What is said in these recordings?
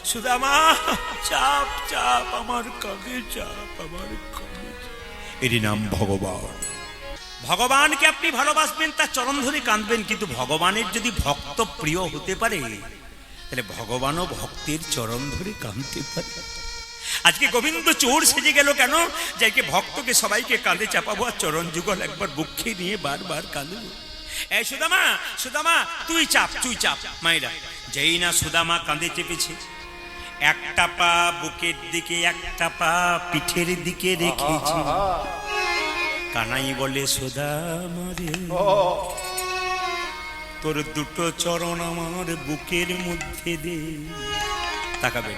সুদামা চাপ চাপ আমার কাঁধে চাপ, আমার কাঁধে। এরই নাম ভগবান। ভগবানকে আপনি ভালোবাসবেন, তার চরণ ধরে কাঁদবেন, কিন্তু ভগবানের যদি ভক্ত প্রিয় হতে পারে তাহলে ভগবানও ভক্তের চরণ ধরে কাঁদতে পারে। আজকে গোবিন্দ চোর সেজে গেল কেন? যাকে ভক্তকে সবাইকে কাঁধে চাপাবো আর চরণ যুগল একবার বুকে নিয়ে বারবার কাঁদবো। এই সুদামা, সুদামা তুই চাপ, তুই চাপ। মায়েরা যেই না সুদামা কাঁধে চেপেছে, একটা পা বুকের দিকে, একটা পা পিঠের দিকে রেখেছে। কানাই বলে সুদামা রে, তোর দুটো চরণ আমার বুকের মধ্যে দে। তাকাবে,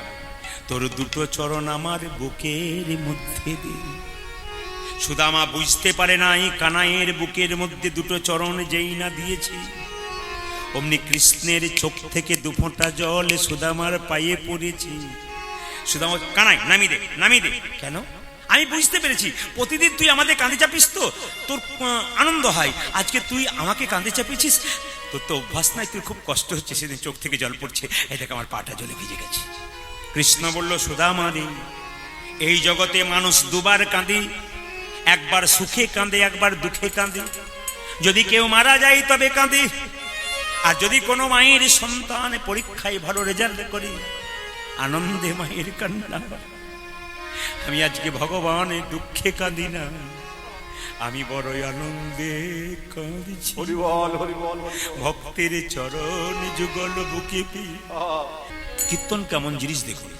তোর দুটো চরণ আমার বুকের মধ্যে দে। সুদামা বুঝতে পারে নাই কানাইয়ের বুকের মধ্যে দুটো চরণ যেই না দিয়েছে, অমনি কৃষ্ণের চোখ থেকে দুফোঁটা জল সুদামার পায়ে পড়েছে। সুদামা, কানাই নামিয়ে দে, নামিয়ে দে। কেন? আমি বুঝতে পেরেছি প্রতিদিন তুই আমাদের কাঁধে চাপিস, তো তোর আনন্দ হয়, আজকে তুই আমাকে কাঁধে চাপিয়েছিস, তোর তো অভ্যাস নাই, তুই খুব কষ্ট হচ্ছে, সেদিন চোখ থেকে জল পড়ছে, এই দেখ আমার পাটা জলে ভিজে গেছে। কৃষ্ণ বলল, সুদামা রে, এই জগতে মানুষ দুবার কাঁদে, একবার সুখে কাঁদে, একবার দুঃখে কাঁদে। যদি কেউ মারা যায় তবে কাঁদে, আর যদি কোনো মায়ের সন্তান পরীক্ষায় ভালো রেজাল্ট করে আনন্দে মায়ের কান্না। আমি আজকে ভগবানের দুঃখে কাঁদি না, আমি বড়ই আনন্দে কাঁদছি। ভক্তের চরণ যুগল বুকে পি। কীর্তন কেমন জিনিস দেখুন,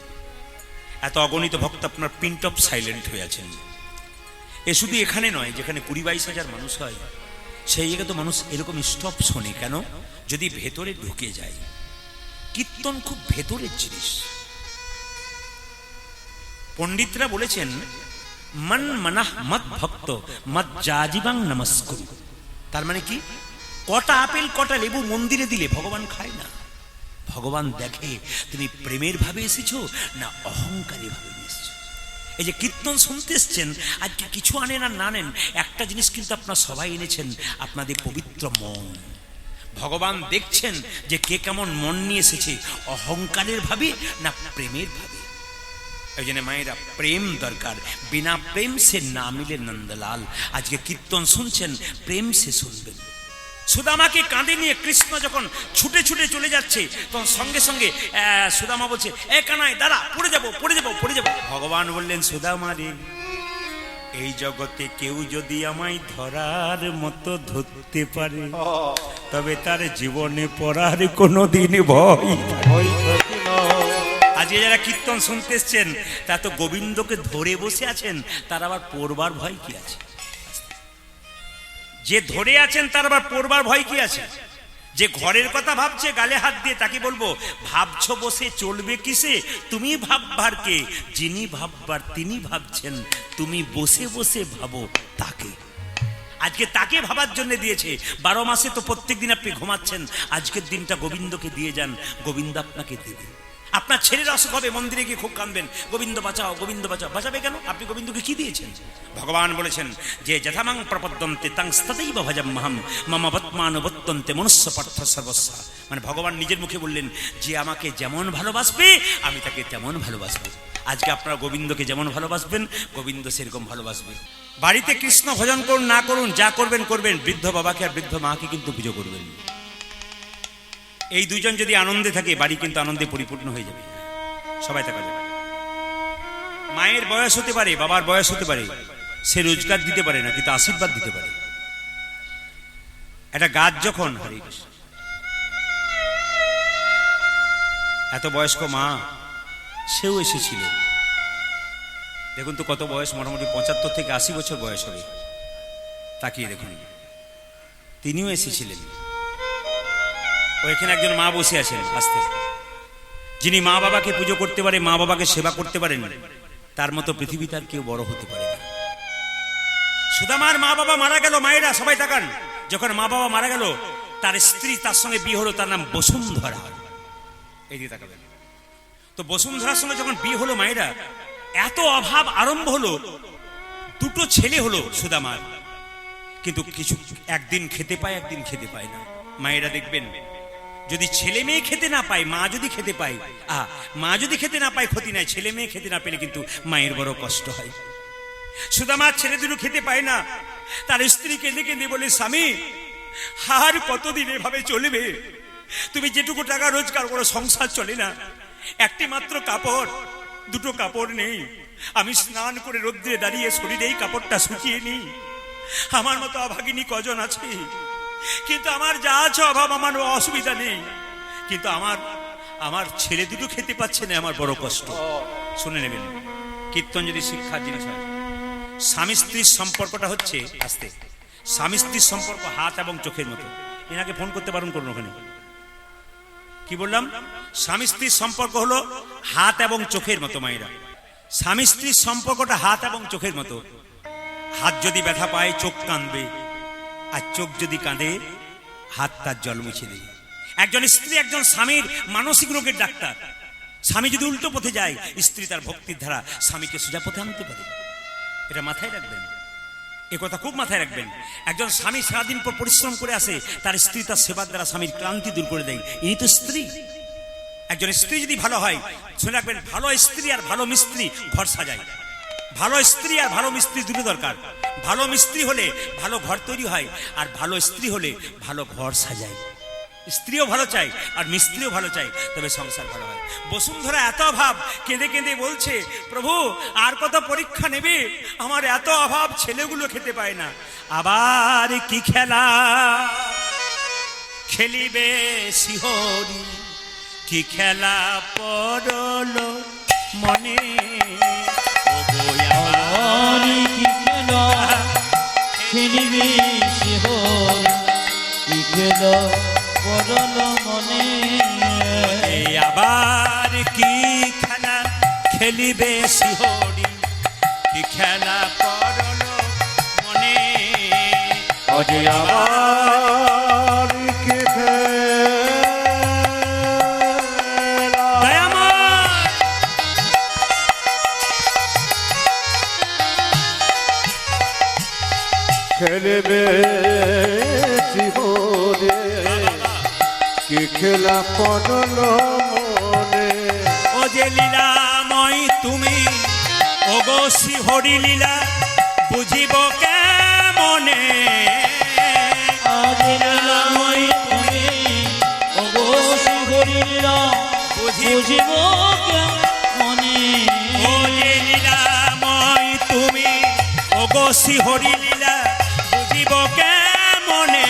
এত অগণিত ভক্ত আপনার পিন্ট অফ সাইলেন্ট হয়ে আছেন। এ শুধু এখানে নয়, যেখানে ২০-২২ হাজার মানুষ হয় সেই জায়গায় তো মানুষ এরকম স্টপ শোনে কেন? যদি ভেতরে ঢুকে যায়। কীর্তন খুব ভেতরের জিনিস। পণ্ডিতরা বলেছেন, মন মনাহ মত ভক্ত মত জাজিবাং নমস্কুরু। তার মানে কি? কটা আপেল কটা লেবু মন্দিরে দিলে ভগবান খায় না, ভগবান দেখে তুমি প্রেমের ভাবে এসেছো না অহংকারী ভাবে এসেছো। এই যে কীর্তন শুনতে এসছেন, আজকে কিছু আনেন আর না নেন, একটা জিনিস কিন্তু আপনারা সবাই এনেছেন, আপনাদের পবিত্র মন। ভগবান দেখছেন যে কে কেমন মন নিয়ে এসেছে, অহংকারের ভাবে না প্রেমের ভাবে। এই জন্য মায়েরা প্রেম দরকার, বিনা প্রেম সে না মিলে নন্দলাল। আজকে কীর্তন শুনছেন, প্রেম সে শুনবেন। সুদামাকে কাঁধে নিয়ে কৃষ্ণ যখন ছুটে ছুটে চলে যাচ্ছে, তখন সঙ্গে সঙ্গে সুদামা বলছে, এ কানাই দাঁড়া, পড়ে যাবো পড়ে যাবো পড়ে যাবো। ভগবান বললেন, সুদামা রে, এই জগতে কেউ যদি আমায় ধরার মতো ধরতে পারে তবে তার জীবনে পড়ার কোনোদিন ভয়। আজকে যারা কীর্তন শুনতে এসছেন তা তো গোবিন্দকে ধরে বসে আছেন, তার আবার পড়বার ভয় কি আছে? যে ধরে আছেন তার আবার পড়বার ভয় কি আছে? যে ঘরের কথা ভাবছে গালে হাত দিয়ে, তাকে বলবো, ভাবছো বসে চলবে কিসে? তুমি ভাববার কে? যিনি ভাববার তিনি ভাবছেন, তুমি বসে বসে ভাবো তাকে। আজকে তাকে ভাবার জন্য দিয়েছে। 12 মাসে তো প্রত্যেক দিন আপনি ঘুমাচ্ছেন, আজকের দিনটা গোবিন্দকে দিয়ে যান, গোবিন্দ আপনাকে দেবে। আপনার ছেলের অসুখ হবে, মন্দিরে গিয়ে খুব কাঁদবেন, গোবিন্দ বাঁচাও গোবিন্দ বাঁচাও। বাঁচাবে কেন? আপনি গোবিন্দকে কি দিয়েছেন? ভগবান বলেছেন যে যথামাং প্রপদ্যন্তে তাং তথৈব ভজাম্যহম মম বত্মানুবর্তন্তে মনুষ্য পার্থ সর্বস্ব। মানে ভগবান নিজের মুখে বললেন, যে আমাকে যেমন ভালোবাসবে আমি তাকে তেমন ভালোবাসবো। আজকে আপনারা গোবিন্দকে যেমন ভালোবাসবেন, গোবিন্দ সেরকম ভালোবাসবে। বাড়িতে কৃষ্ণ ভজন করুন না করুন, যা করবেন করবেন, বৃদ্ধ বাবাকে আর বৃদ্ধ মাকে কিন্তু পুজো করবেন। এই দুইজন যদি আনন্দে থাকে, বাড়ি কিন্তু আনন্দে পরিপূর্ণ হয়ে যাবে। সবাই থাকা যাবে। মায়ের বয়স হতে পারে, বাবার বয়স হতে পারে, সে রোজগার দিতে পারে না, কিন্তু আশীর্বাদ দিতে পারে। একটা গাছ যখন, হরে কৃষ্ণ, এত বয়স্ক মা সেও এসেছিল। দেখুন তো কত বয়স, মোটামুটি 75 থেকে 80 বছর বয়স হবে। তাকিয়ে দেখুন, তিনিও এসেছিলেন। ওইখানে একজন মা বসে আছেন আস্তে, যিনি মা বাবাকে পুজো করতে পারে, মা বাবাকে সেবা করতে পারেন, তার মতো পৃথিবীতে আর কেউ বড় হতে পারে না। সুদামার মা বাবা মারা গেল। মায়েরা সবাই তাকান, যখন মা বাবা মারা গেল, তার স্ত্রী তার সঙ্গে বিয়ে হলো, তার নাম বসুন্ধরা। এই দিকে তাকাবেন তো, বসুন্ধরার সঙ্গে যখন বিয়ে হলো মায়েরা, এত অভাব আরম্ভ হলো। দুটো ছেলে হলো সুদামার, কিন্তু কিছু একদিন খেতে পায়, একদিন খেতে পায় না। মায়েরা দেখবেন যদি ছেলে মেয়ে খেতে না পায়, মা যদি খেতে পায়, মা যদি খেতে না পায় ক্ষতি নাই, ছেলে মেয়ে খেতে না পেলে কিন্তু মায়ের বড় কষ্ট হয়। সুদামার ছেলে দুটো খেতে পায় না, তার স্ত্রী কেঁদে কেঁদে বলে, স্বামী আর কতদিন এভাবে চলবে? তুমি যেটুকু টাকা রোজগার করো সংসার চলে না, একটি মাত্র কাপড়, দুটো কাপড় নেই। আমি স্নান করে রোদ্রে দাঁড়িয়ে শরীরে এই কাপড়টা শুকিয়ে নিই। আমার মতো অভাগিনী কজন আছে? কিন্তু আমার যা আছে অভাব, আমার অসুবিধা নেই, কিন্তু আমার ছেলে দুটো খেতে পাচ্ছে না, আমার বড় কষ্ট। শুনে নেবেন, কীর্তন যদি শিক্ষার জিনিস হয়। স্বামী স্ত্রীর সম্পর্কটা হচ্ছে আস্তে, স্বামী স্ত্রীর সম্পর্ক হাত এবং চোখের মতো। এনাকে ফোন করতে পারেন করুন ওখানে। কি বললাম? স্বামী স্ত্রীর সম্পর্ক হলো হাত এবং চোখের মতো। মায়েরা, স্বামী স্ত্রীর সম্পর্কটা হাত এবং চোখের মতো। হাত যদি ব্যথা পায় চোখ কাঁদবে, আর চোখ যদি কাঁদে হাত তার জল মুছে দেবে। একজন স্ত্রী একজন স্বামীর মানসিক রোগের ডাক্তার। স্বামী যদি উল্টো পথে যায়, স্ত্রী তার ভক্তির ধারা স্বামীকে সোজা পথে আনতে পারে। এটা মাথায় রাখবেন, এ কথা খুব মাথায় রাখবেন। একজন স্বামী সারাদিন পর পরিশ্রম করে আসে, তার স্ত্রী তার সেবার দ্বারা স্বামীর ক্লান্তি দূর করে দেয়। ইনি তো স্ত্রী। একজন স্ত্রী যদি ভালো হয়, শুনে রাখবেন, ভালো স্ত্রী আর ভালো মিস্ত্রি ঘর সাজায়। ভালো স্ত্রী আর ভালো মিস্ত্রি দুটো দরকার। ভালো মিস্ত্রি হলে ভালো ঘর তৈরি হয়, আর ভালো স্ত্রী হলে ভালো ঘর সাজায়। স্ত্রীও ভালো চাই আর মিস্ত্রিও ভালো চাই, তবে সংসার ভালো হয়। বসুন্ধরা এত অভাব, কেঁদে কেঁদে বলছে, প্রভু আর কত পরীক্ষা নেবে? আমার এত অভাব, ছেলেগুলো খেতে পায় না। আবার কি খেলা খেলিবে শিহরি, কি খেলা পড়ল মনে, কি খেলা খেলিবে শিহরি, কি খেলা পড়ল মনে। আবার কি খেলা খেলিবে শিহরি, কি খেলা পড়ল মনে। আবার কি খেলবে জীবনে, কি খেলা পড়ল মনে। ও যে লীলাময় তুমি, ও গো শিহরি লীলা বুঝিব কেমনে। লীলাময় তুমি, ও গো শিহরি লীলা বুঝিব কেমনে। ও যে লীলাময় তুমি, ও গো শিহরি লীলা বুঝিব কেমনে।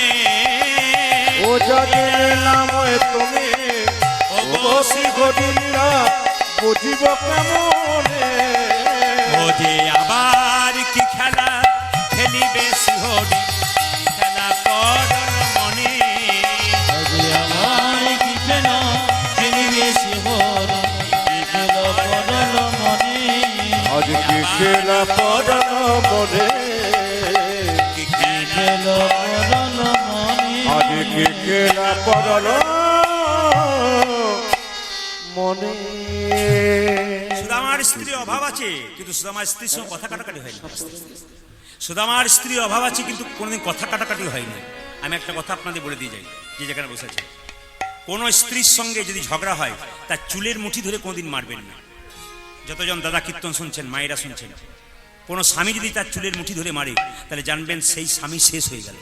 ও যদি লীলাময় তুমি, ও গো শিহরি লীলা বুঝিব কেমনে। ও যে আবার কি খেলা খেলিবে শিহরি, কি খেলা পড়ল মনে। আমার কি খেলা খেলিবে শিহরি, কি খেলা পড়ল মনে। আজ কি খেলা পড়ল মনে, কি খেলা পড়ল মনে। আজ কি খেলা পড়ল মনে। সুদামার স্ত্রী অভাব আছে, কিন্তু সুদামার স্ত্রীর সঙ্গে কথা কাটাকাটি হয়নি। সুদামার স্ত্রী অভাব আছে, কিন্তু কোনোদিন কথা কাটাকাটি হয়নি। আমি একটা কথা আপনাদের বলে দিয়ে যাই, যে যেখানে বসেছে, কোন স্ত্রীর সঙ্গে যদি ঝগড়া হয়, তার চুলের মুঠি ধরে কোনোদিন মারবেন না। যতজন দাদা কীর্তন শুনছেন, মায়েরা শুনছেন, কোনো স্বামী যদি তার চুলের মুঠি ধরে মারে, তাহলে জানবেন সেই স্বামী শেষ হয়ে গেল।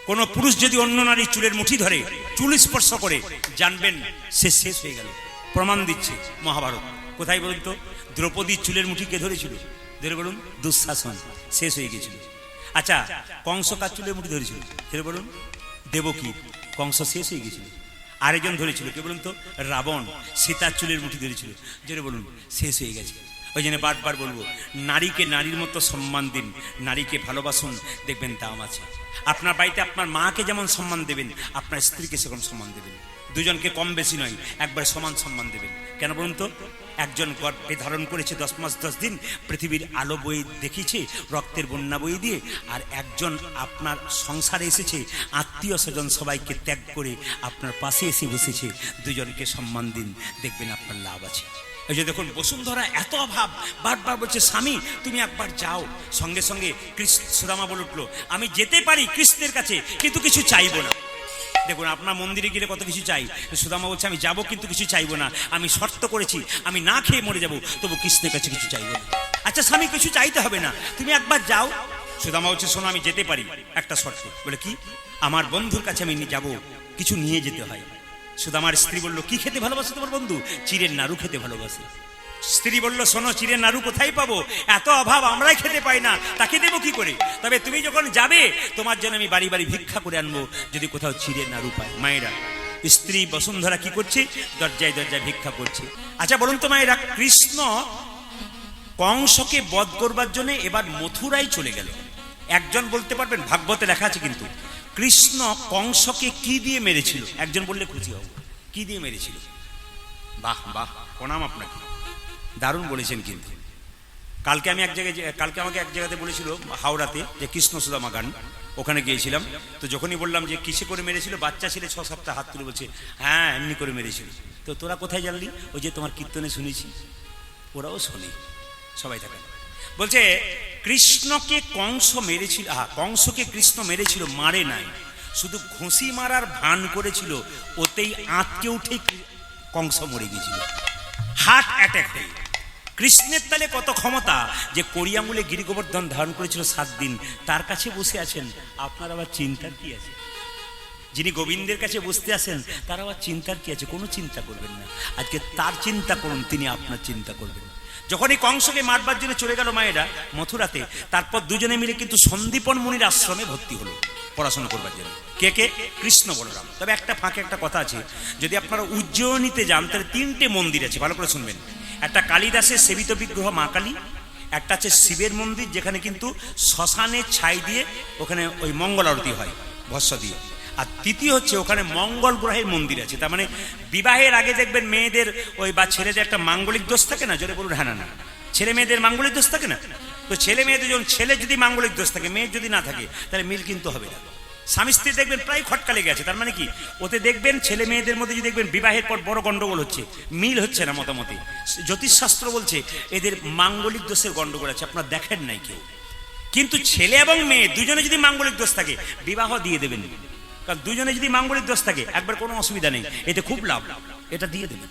কোনো পুরুষ যদি অন্য নারীর চুলের মুঠি ধরে, চুল স্পর্শ করে, জানবেন সে শেষ হয়ে গেল। প্রমাণ দিচ্ছে মহাভারত। কোথায় বলুন তো? দ্রৌপদীর চুলের মুঠি কে ধরেছিল? ধরে বলুন? দুঃশাসন। শেষ হয়ে গেছিল। আচ্ছা, কংস কার চুলের মুঠি ধরেছিল? ধরে বলুন? দেবকী। কংস শেষ হয়ে গেছিল। আরেকজন ধরেছিল, কে বলুন তো? রাবণ। সীতার চুলের মুঠি ধরেছিল। জোরে বলুন? শেষ হয়ে গেছে। ওই জন্য বারবার বলবো, নারীকে নারীর মতো সম্মান দিন, নারীকে ভালোবাসুন, দেখবেন দাম আছে। আপনার বাড়িতে আপনার মাকে যেমন সম্মান দেবেন, আপনার স্ত্রীকে সেরকম সম্মান দেবেন। দুজনকে কম বেশি নয়, একবার সমান সম্মান দেবেন। কেন বলুন তো? একজন গর্ভে ধারণ করেছে 10 মাস 10 দিন, পৃথিবীর আলো বই দেখিয়েছে রক্তের বন্যা বই দিয়ে, আর একজন আপনার সংসারে এসেছে, আত্মীয় স্বজন সবাইকে ত্যাগ করে আপনার পাশে এসে বসেছে। দুজনকে সম্মান দিন, দেখবেন আপনার লাভ আছে। এই যে দেখুন, বসুন্ধরা এত অভাব, বারবার বলছে, স্বামী তুমি একবার যাও। সঙ্গে সঙ্গে সুদামা বলে উঠলো, আমি যেতে পারি কৃষ্ণের কাছে, কিন্তু কিছু চাইবো না। দেখুন আপনার মন্দিরে গেলে কত কিছু চাই, সুদামা বলছে আমি যাব কিন্তু কিছু চাইবো না, আমি শর্ত করেছি আমি না খেয়ে মরে যাব, তবু কৃষ্ণের কাছে কিছু চাইবো না। আচ্ছা স্বামী কিছু চাইতে হবে না, তুমি একবার যাও। সুদামা বলছে শোনো আমি যেতে পারি, একটা শর্ত। বলে কি? আমার বন্ধুর কাছে আমি যাব, কিছু নিয়ে যেতে হয়। সুদামার স্ত্রী বলল কি খেতে ভালোবাসে তোমার বন্ধু? চিড়ের নাড়ু খেতে ভালোবাসে। স্ত্রী বলল শোনো চিড়ের নাড়ু কোথায় পাবো, এত অভাব আমরাই খেতে পাই না, তাকে দেবো কি করে? তবে তুমি যখন যাবে তোমার জন্য আমি বাড়ি বাড়ি ভিক্ষা করে আনবো, যদি কোথাও চিড়ের নাড়ু পাই। মায়েরা, স্ত্রী বসুন্ধরা কি করছে? দরজায় দরজায় ভিক্ষা করছে। আচ্ছা বলুন তো মায়েরা, কৃষ্ণ কংসকে বধ করবার জন্য এবার মথুরায় চলে গেল। একজন বলতে পারবেন? ভাগবতে লেখা আছে কিন্তু কৃষ্ণ কংসকে কি দিয়ে মেরেছিল? একজন বললে খুশি হব, কি দিয়ে মেরেছিল? বাহ বাহ, প্রণাম আপনাকে, দারুণ বলেছেন। কিন্তু কালকে আমাকে এক জায়গাতে বলেছিল হাওড়াতে যে কৃষ্ণ সুদামা গান, ওখানে গিয়েছিলাম। তো যখনই বললাম যে কিসে করে মেরেছিল, বাচ্চা ছেলে 6-7টা হাত তুলে বলছে হ্যাঁ এমনি করে মেরেছিল। তো তোরা কোথায় জানলি? ওই যে তোমার কীর্তনে শুনেছি। ওরাও শোনে, সবাই থাকে। বলছে কৃষ্ণকে কংস মেরেছিল, কংসকে কৃষ্ণ মেরেছিল, মারে নাই, শুধু ঘুষি মারার ভান করেছিল, ওতেই আঁতকে উঠে কংস মরে গিয়েছিল হার্ট অ্যাটাকে। কৃষ্ণের তালে কত ক্ষমতা যে কড়ি আঙুলে গিরি গোবর্ধন ধারণ করেছিল 7 দিন, তার কাছে বসে আছেন, আপনার আবার চিন্তার কি আছে? যিনি গোবিন্দের কাছে বসতে আসেন তার আবার চিন্তার কি আছে? কোনো চিন্তা করবেন না, আজকে তার চিন্তা করুন, তিনি আপনার চিন্তা করবেন। যখন এই কংসকে মারবার জন্য চলে গেল মায়েরা মথুরাতে, তারপর দুজনে মিলে কিন্তু সন্দীপন মুনির আশ্রমে ভর্তি হলো পড়াশোনা করবার জন্য। কে কে? কৃষ্ণ বলরাম। তবে একটা ফাঁকে একটা কথা আছে, যদি আপনারা উজ্জয়িনীতে যান তাহলে 3টে মন্দির আছে, ভালো করে শুনবেন। একটা কালিদাসের সেবিত বিগ্রহ মা কালী, একটা আছে শিবের মন্দির যেখানে কিন্তু শ্মশানে ছাই দিয়ে ওখানে ওই মঙ্গল আরতি হয় ভস্য দিয়ে, আর তৃতীয় হচ্ছে ওখানে মঙ্গল গ্রহের মন্দির আছে। তার মানে বিবাহের আগে দেখবেন মেয়েদের ওই বা ছেলেদের একটা মাঙ্গলিক দোষ থাকে না, জোরে বলুন হ্যাঁ না, ছেলে মেয়েদের মাঙ্গলিক দোষ থাকে না? তো ছেলে মেয়েদের যখন ছেলে যদি মাঙ্গলিক দোষ থাকে, মেয়ের যদি না থাকে, তাহলে মিল কিন্তু হবে না। স্বামী স্ত্রী দেখবেন প্রায় খটকা লেগে আছে। তার মানে কি? ওতে দেখবেন ছেলে মেয়েদের মধ্যে যদি দেখবেন বিবাহের পর বড় গন্ডগোল হচ্ছে, মিল হচ্ছে না মতামতে। জ্যোতিষশাস্ত্র বলছে এদের মাঙ্গলিক দোষের গন্ডগোল আছে, আপনারা দেখেন নাই কেউ। কিন্তু ছেলে এবং মেয়ে দুজনে যদি মাঙ্গলিক দোষ থাকে, বিবাহ দিয়ে দেবেন। কারণ দুজনে যদি মাঙ্গলিক দোষ থাকে একবার কোনো অসুবিধা নেই, এতে খুব লাভ, এটা দিয়ে দেবেন।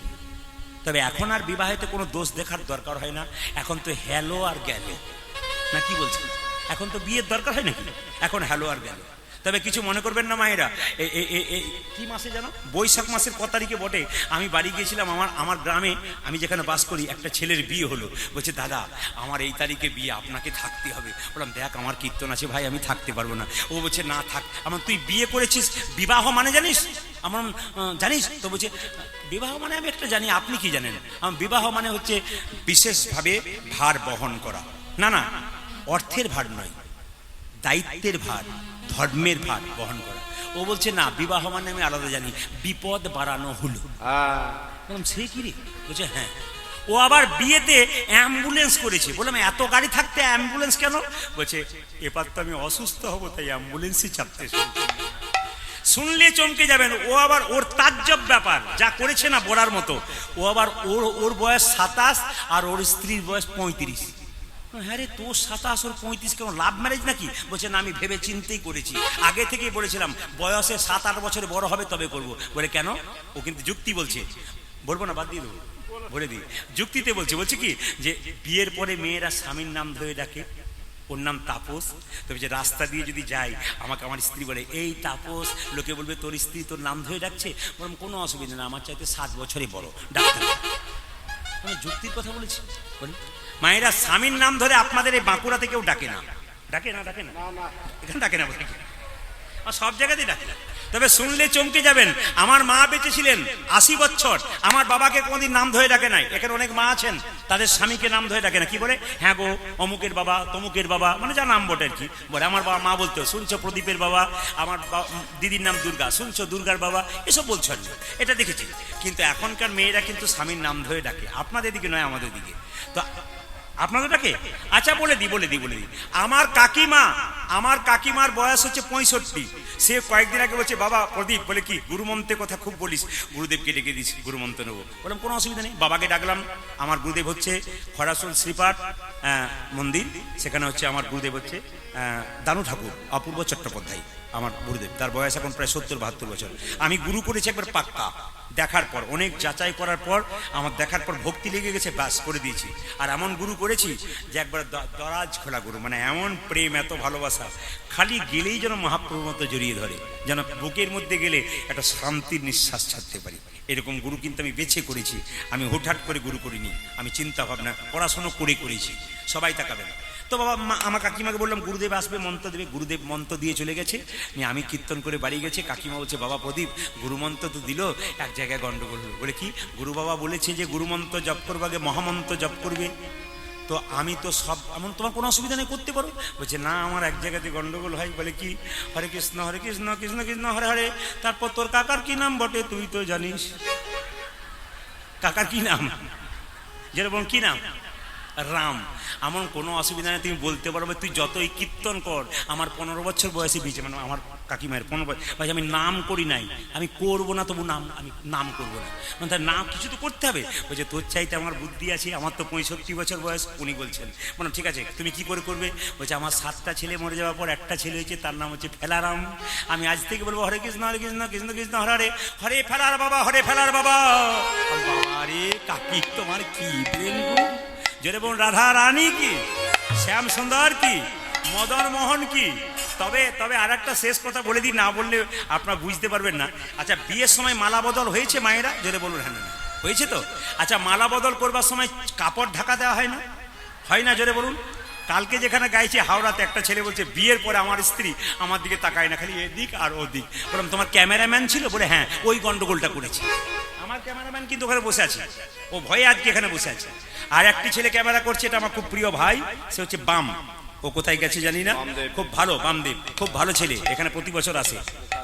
তবে এখন আর বিবাহেতে কোনো দোষ দেখার দরকার হয় না, এখন তো হ্যালো আর গেল, না কি বলছেন? এখন তো বিয়ের দরকার হয় নাকি, এখন হ্যালো আর গেল। তবে কিছু মনে করবেন না মায়েরা, কি মাসে জানো? বৈশাখ মাসের ক তারিখে বটে, আমি বাড়ি গিয়েছিলাম। আমার গ্রামে আমি যেখানে বাস করি একটা ছেলের বিয়ে হলো। বলছে দাদা আমার এই তারিখে বিয়ে, আপনাকে থাকতে হবে। বললাম দেখ আমার কীর্তন আছে ভাই, আমি থাকতে পারবো না। ও বলছে না থাক। আমার তুই বিয়ে করেছিস, বিবাহ মানে জানিস? আমার জানিস তো? বলছে বিবাহ মানে আমি একটা জানি, আপনি কি জানেন? আমার বিবাহ মানে হচ্ছে বিশেষভাবে ভার বহন করা। না না, অর্থের ভার নয়, দায়িত্বের ভার, ধর্মের ভার বহন করা। ও বলছে না বিবাহ মানে আমি আলাদা জানি, বিপদ বাড়ানো হলো। সে কি রে? বলছে হ্যাঁ। ও আবার বিয়েতে অ্যাম্বুলেন্স করেছে। বললাম এত গাড়ি থাকতে অ্যাম্বুলেন্স কেন? বলছে এবার তো আমি অসুস্থ হবো, তাই অ্যাম্বুলেন্সই চাপতে। শুনলে চমকে যাবেন। ও আবার ওর তাজ্জব ব্যাপার যা করেছে না বলার মতো। ও আবার ওর বয়স 27 আর ওর স্ত্রীর বয়স 35। হ্যাঁ রে, তোর 27 ওর 35 কেন? লাভ ম্যারেজ নাকি? বলছে না আমি ভেবে চিন্তেই করেছি, আগে থেকেই বলেছিলাম বয়সে 7-8 বছরে বড় হবে তবে করবো। বলে কেন? ও কিন্তু যুক্তি বলছে, বলবো না বাদ দিয়ে দেবো, বলে দিই। যুক্তিতে বলছে কি যে বিয়ের পরে মেয়েরা স্বামীর নাম ধরে ডাকে, ওর নাম তাপস। তবে যে রাস্তা দিয়ে যদি যাই, আমাকে আমার স্ত্রী বলে এই তাপস, লোকে বলবে তোর স্ত্রী তোর নাম ধরে ডাকছে। বললাম কোনো অসুবিধা না, আমার চাইতে 7 বছরে বড়, ডাক্তার। আমি যুক্তির কথা বলেছি। মায়েরা স্বামীর নাম ধরে আপনাদের এই বাঁকুড়াতে কেউ ডাকে না, ডাকে না, ডাকে না, এখানে ডাকে না, আর সব জায়গাতেই ডাকে। তবে শুনলে চমকে যাবেন, আমার মা বেঁচে ছিলেন 80 বছর, আমার বাবাকে কোনোদিন নাম ধরে ডাকে নাই। এখানে অনেক মা আছেন তাদের স্বামীকে নাম ধরে ডাকে না। কি বলে? হ্যাঁ গো অমুকের বাবা, তমুকের বাবা, মানে যা নাম বটে আর কি বলে। আমার বাবা মা বলতো শুনছো প্রদীপের বাবা, আমার দিদির নাম দুর্গা, শুনছো দুর্গার বাবা, এসব বলছো আর এটা দেখেছি। কিন্তু এখনকার মেয়েরা কিন্তু স্বামীর নাম ধরে ডাকে, আপনাদের দিকে নয় আমাদের দিকে। তো আপনাদের ডাকে? আচ্ছা বলে দিই। আমার কাকিমার বয়স হচ্ছে 65। সে কয়েকদিন আগে বলছে বাবা প্রদীপ, বলে কি গুরুমন্ত্রের কথা খুব বলিস, গুরুদেবকে ডেকে দিস, গুরুমন্ত্র নেবো। বললাম কোনো অসুবিধা নেই। বাবাকে ডাকলাম, আমার গুরুদেব হচ্ছে খরাসুল শ্রীপাঠ মন্দির, সেখানে হচ্ছে আমার গুরুদেব হচ্ছে দানু ঠাকুর অপূর্ব চট্টোপাধ্যায় আমার গুরুদেব। তার বয়স এখন প্রায় 70-72 বছর। আমি গুরু করেছি একবার পাক্কা, দেখার পর অনেক যাচাই করার পর আমার দেখার পর ভক্তি লেগে গেছে, বাস করে দিয়েছি। আর এমন গুরু করেছি যে একবার দরাজ খোলা গুরু, মানে এমন প্রেম, এত ভালোবাসা, খালি গেলেই যেন মহাপ্রভুর মতো জড়িয়ে ধরে, যেন বুকের মধ্যে গেলে একটা শান্তির নিঃশ্বাস ছাড়তে পারি। এরকম গুরু কিন্তু আমি বেছে করেছি, আমি হুটহাট করে গুরু করিনি, আমি চিন্তা ভাবনা পড়াশুনো করে করেছি। সবাই তাকাবেন। তো বাবা আমার কাকিমাকে বললাম গুরুদেব আসবে, মন্ত্র দেবে। গুরুদেব মন্ত্র দিয়ে চলে গেছে, আমি কীর্তন করে বাড়ি গেছি। কাকিমা বলছে বাবা প্রদীপ গুরুমন্ত্র তো দিল, এক জায়গায় গন্ডগোল হলো। বলে কি? গুরু বাবা বলেছে যে গুরুমন্ত্র জপ করবে, আগে মহামন্ত্র জপ করবে। তো আমি তো সব এমন, তোমার কোনো অসুবিধা নেই, করতে পারো। বলছে না, আমার এক জায়গাতে গন্ডগোল হয়। বলে কি? হরে কৃষ্ণ হরে কৃষ্ণ কৃষ্ণ কৃষ্ণ হরে হরে। তারপর তোর কাকার কি নাম বটে তুই তো জানিস? কাকার কি নাম? যেরকম কি নাম? রাম। এমন কোনো অসুবিধা নেই, তুমি বলতে পারবে, তুই যতই কীর্তন কর। আমার 15 বছর বয়সে বিয়েছে, মানে আমার কাকিমায়ের 15 বছর। আমি নাম করি নাই, আমি করবো না, তবু আমি নাম করবো না, মানে তার নাম কিছু তো করতে হবে। বলছে তোর চাইতে আমার বুদ্ধি আছে, আমার তো 65 বছর বয়স। উনি বলছেন, মানে ঠিক আছে তুমি কি করে করবে? বলছে আমার 7টা ছেলে মরে যাওয়ার পর একটা ছেলে হয়েছে, তার নাম হচ্ছে ফেলারাম। আমি আজ থেকে বলবো হরে কৃষ্ণ হরে কৃষ্ণ কৃষ্ণ কৃষ্ণ হরে হরে, হরে ফেলার বাবা হরে ফেলার বাবা। আরে কাকি তোমার কি প্রেম গো! যেরে বোন রাধা রানী কি, শ্যাম সুন্দর কি, মদন মোহন কি। তবে তবে আর একটা শেষ কথা বলে দিই, না বললে আপনারা বুঝতে পারবেন না। আচ্ছা, বিয়ের সময় মালা বদল হয়েছে মায়েরা? যেরে বলুন হ্যাঁ, না হয়েছে তো? আচ্ছা, মালা বদল করবার সময় কাপড় ঢাকা দেওয়া হয় না? হয় না? জোরে বলুন। কালকে যেখানে গাইছে হাওড়াতে, একটা ছেলে বলছে বিয়ের পরে আমার স্ত্রী আমার দিকে তাকায় না, খালি এদিক আর ওদিক। বললাম তোমার ক্যামেরাম্যান ছিল? বলে হ্যাঁ, ওই গন্ডগোলটা করেছে। আমার ক্যামেরাম্যান কিন্তু ওখানে বসে আছে, ও ভয়ে আজকে এখানে বসে আছে। আর একটি ছেলে ক্যামেরা করছে, এটা আমার খুব প্রিয় ভাই, সে হচ্ছে বাম। ও কোথায় গেছে জানি না, খুব ভালো বামদেব, খুব ভালো ছেলে, এখানে প্রতি বছর আসে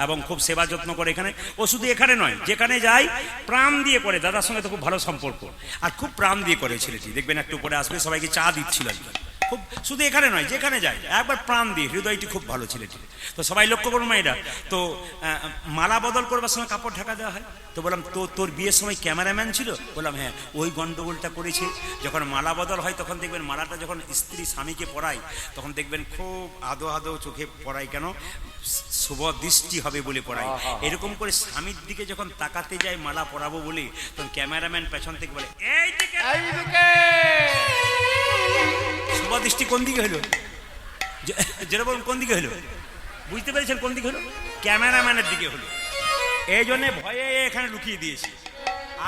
এবং খুব সেবা যত্ন করে এখানে। ও শুধু এখানে নয়, যেখানে যায় প্রাণ দিয়ে করে। দাদার সঙ্গে তো খুব ভালো সম্পর্ক, আর খুব প্রাণ দিয়ে করে ছেলেটি। দেখবেন একটু পরে আসবে, সবাইকে চা দিচ্ছিল আর কি। খুব শুধু এখানে নয়, যেখানে যায় একবার প্রাণ দিয়ে, হৃদয়টি খুব ভালো ছেলেটি। তো সবাই লক্ষ্য করুন মায়েরা। তো মালা বদল করবার সময় কাপড় ঢাকা দেওয়া হয়। তো বললাম তোর বিয়ের সময় ক্যামেরাম্যান ছিল? বললাম হ্যাঁ, ওই গন্ডগোলটা করেছে। যখন মালা বদল হয় তখন দেখবেন মালাটা যখন স্ত্রী স্বামীকে পরায়, তখন দেখবেন খুব আদো আদো চোখে পরায়, কেন? শুভ দৃষ্টি হবে বলে পড়াই। এরকম করে স্বামীর দিকে যখন তাকাতে যায় মালা পরাবো বলে, তখন ক্যামেরাম্যান পেছন থেকে বলে এই দিকে, শুভ দৃষ্টি কোন দিকে হলো? যেটা বলুন কোন দিকে হলো? বুঝতে পেরেছেন কোন দিকে হলো? ক্যামেরাম্যানের দিকে হলো। এই জন্য ভয়ে এখানে লুকিয়ে দিয়েছে,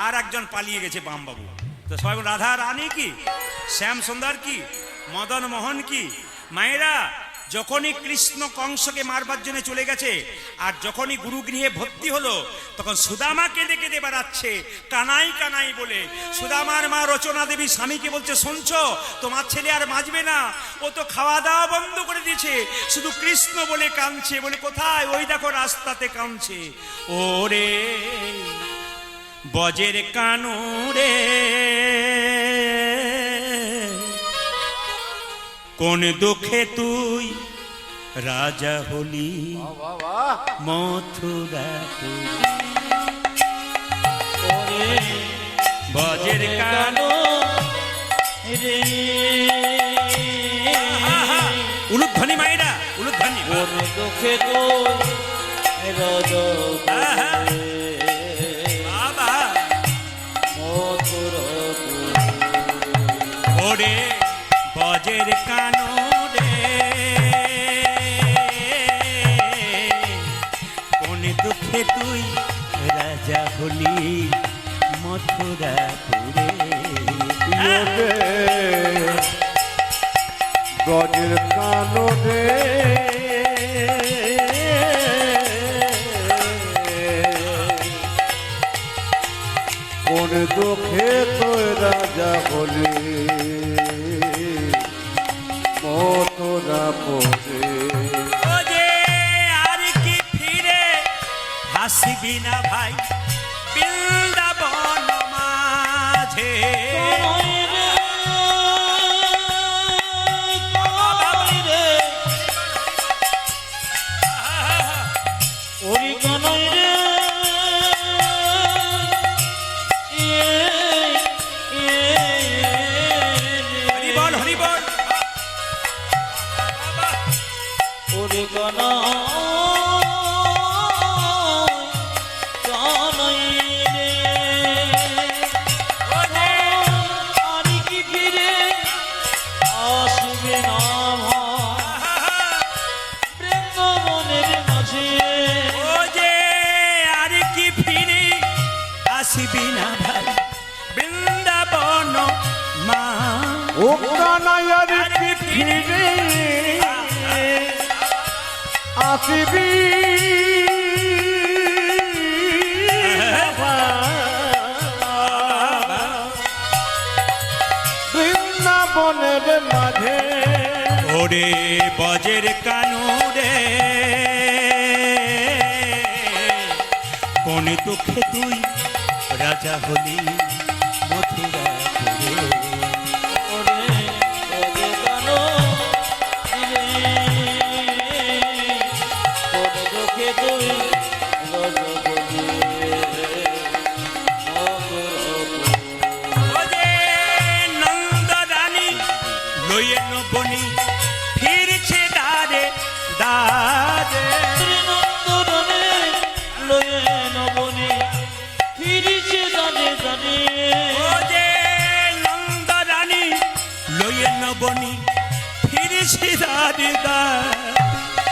আর একজন পালিয়ে গেছে বামবাবু। তো সবাই রাধা রানী কি, শ্যাম সুন্দর কি, মদন মোহন কি। মায়েরা, যখনই কৃষ্ণ কংসকে মারবার জন্য চলে গেছে, আর যখনই গুরুগৃহে ভর্তি হলো, তখন সুদামা কেঁদে কেঁদে বেড়াচ্ছে কানাই কানাই বলে। সুদামার মা রচনা দেবী স্বামীকে বলছে, শুনছো তোমার ছেলে আর বাঁচবে না, ও তো খাওয়া দাওয়া বন্ধ করে দিয়েছে, শুধু কৃষ্ণ বলে কাঁদছে। বলে কোথায়? ওই দেখো রাস্তাতে কাঁদছে। ওরে বজের কানুরে কোন দুঃখে তুই রাজা হলি মথুরাপুর। বজের কানো রে, উলুধ্বনি মায়েরা, উলুধ্বনি। ওর দুঃখে তুই রাজা বাবা মথুরাপুর। ওরে বজের কানো রে কোন দুঃখে তুই রাজা হলি মথুরাপুরে। ব্রজের কাননে কোন দুঃখে তোর রাজা বলি মথুরাপুরে। ও যে আর কি ফিরে হাসিবি না ভাই বৃন্দাবন মাঝে। ওরি কানাই রে, ওরে কানা কানাই রে আর কি ফিরে আসবে না বৃন্দাবনের মাঝে ও যে আর কি ফিরে আসবি না ভাই বৃন্দাবন মা ও কানাইয়ার কি ফিরে আসিবি বৃন্দাবনের মাঝে ওরে বজের কানুরে কোন দুঃখে তুই রাজা হলি মথুরাপুরে ওরে ওরে কানো রে কোন দুঃখে তুই রজবলি ওরে নন্দ রানী লইয়ে নবনি ফিরছে দারে দারে শ্রীনন্দনে লয়ে নবনে ফিরিছে দানে দানে ও যে নন্দ রানী লইয়ে নবনি ফিরছে দারে দারে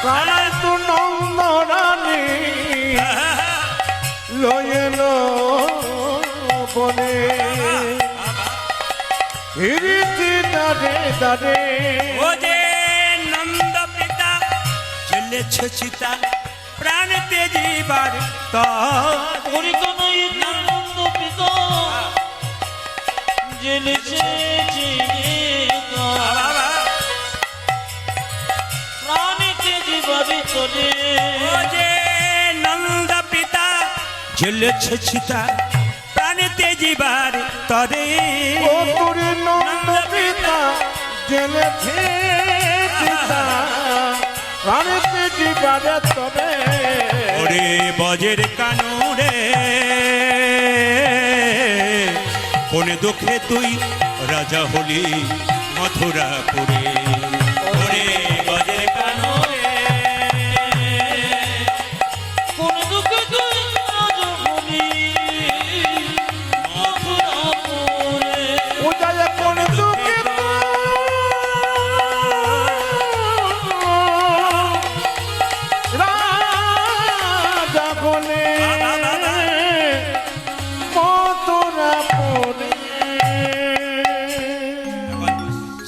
কানাই তু নন্দ রানী লয়েল বনে হিরিতি দারে দারে ও যে নন্দ পিতা চলেছ চিতা প্রাণ তেজিবার ওরে কানাই নন্দ পিতা জেলেছে প্রাণীতে জীবাবি তোলে ও যে নন্দ পিতা চলেছ চিতা প্রাণ তেজিবার তরে ও তুরি নন্দ পিতা জেলেছে চিতা প্রাণীতে জীবারে তবে ওরে বজের কানুরে কোন দুঃখে তুই রাজা হলি মথুরাপুরে ওরে বজের কানুরে কোন দুঃখে তুই রাজবলি মথুরাপুরে উদয় কোন দুঃখে রাজা বলে মথুরা পড়ে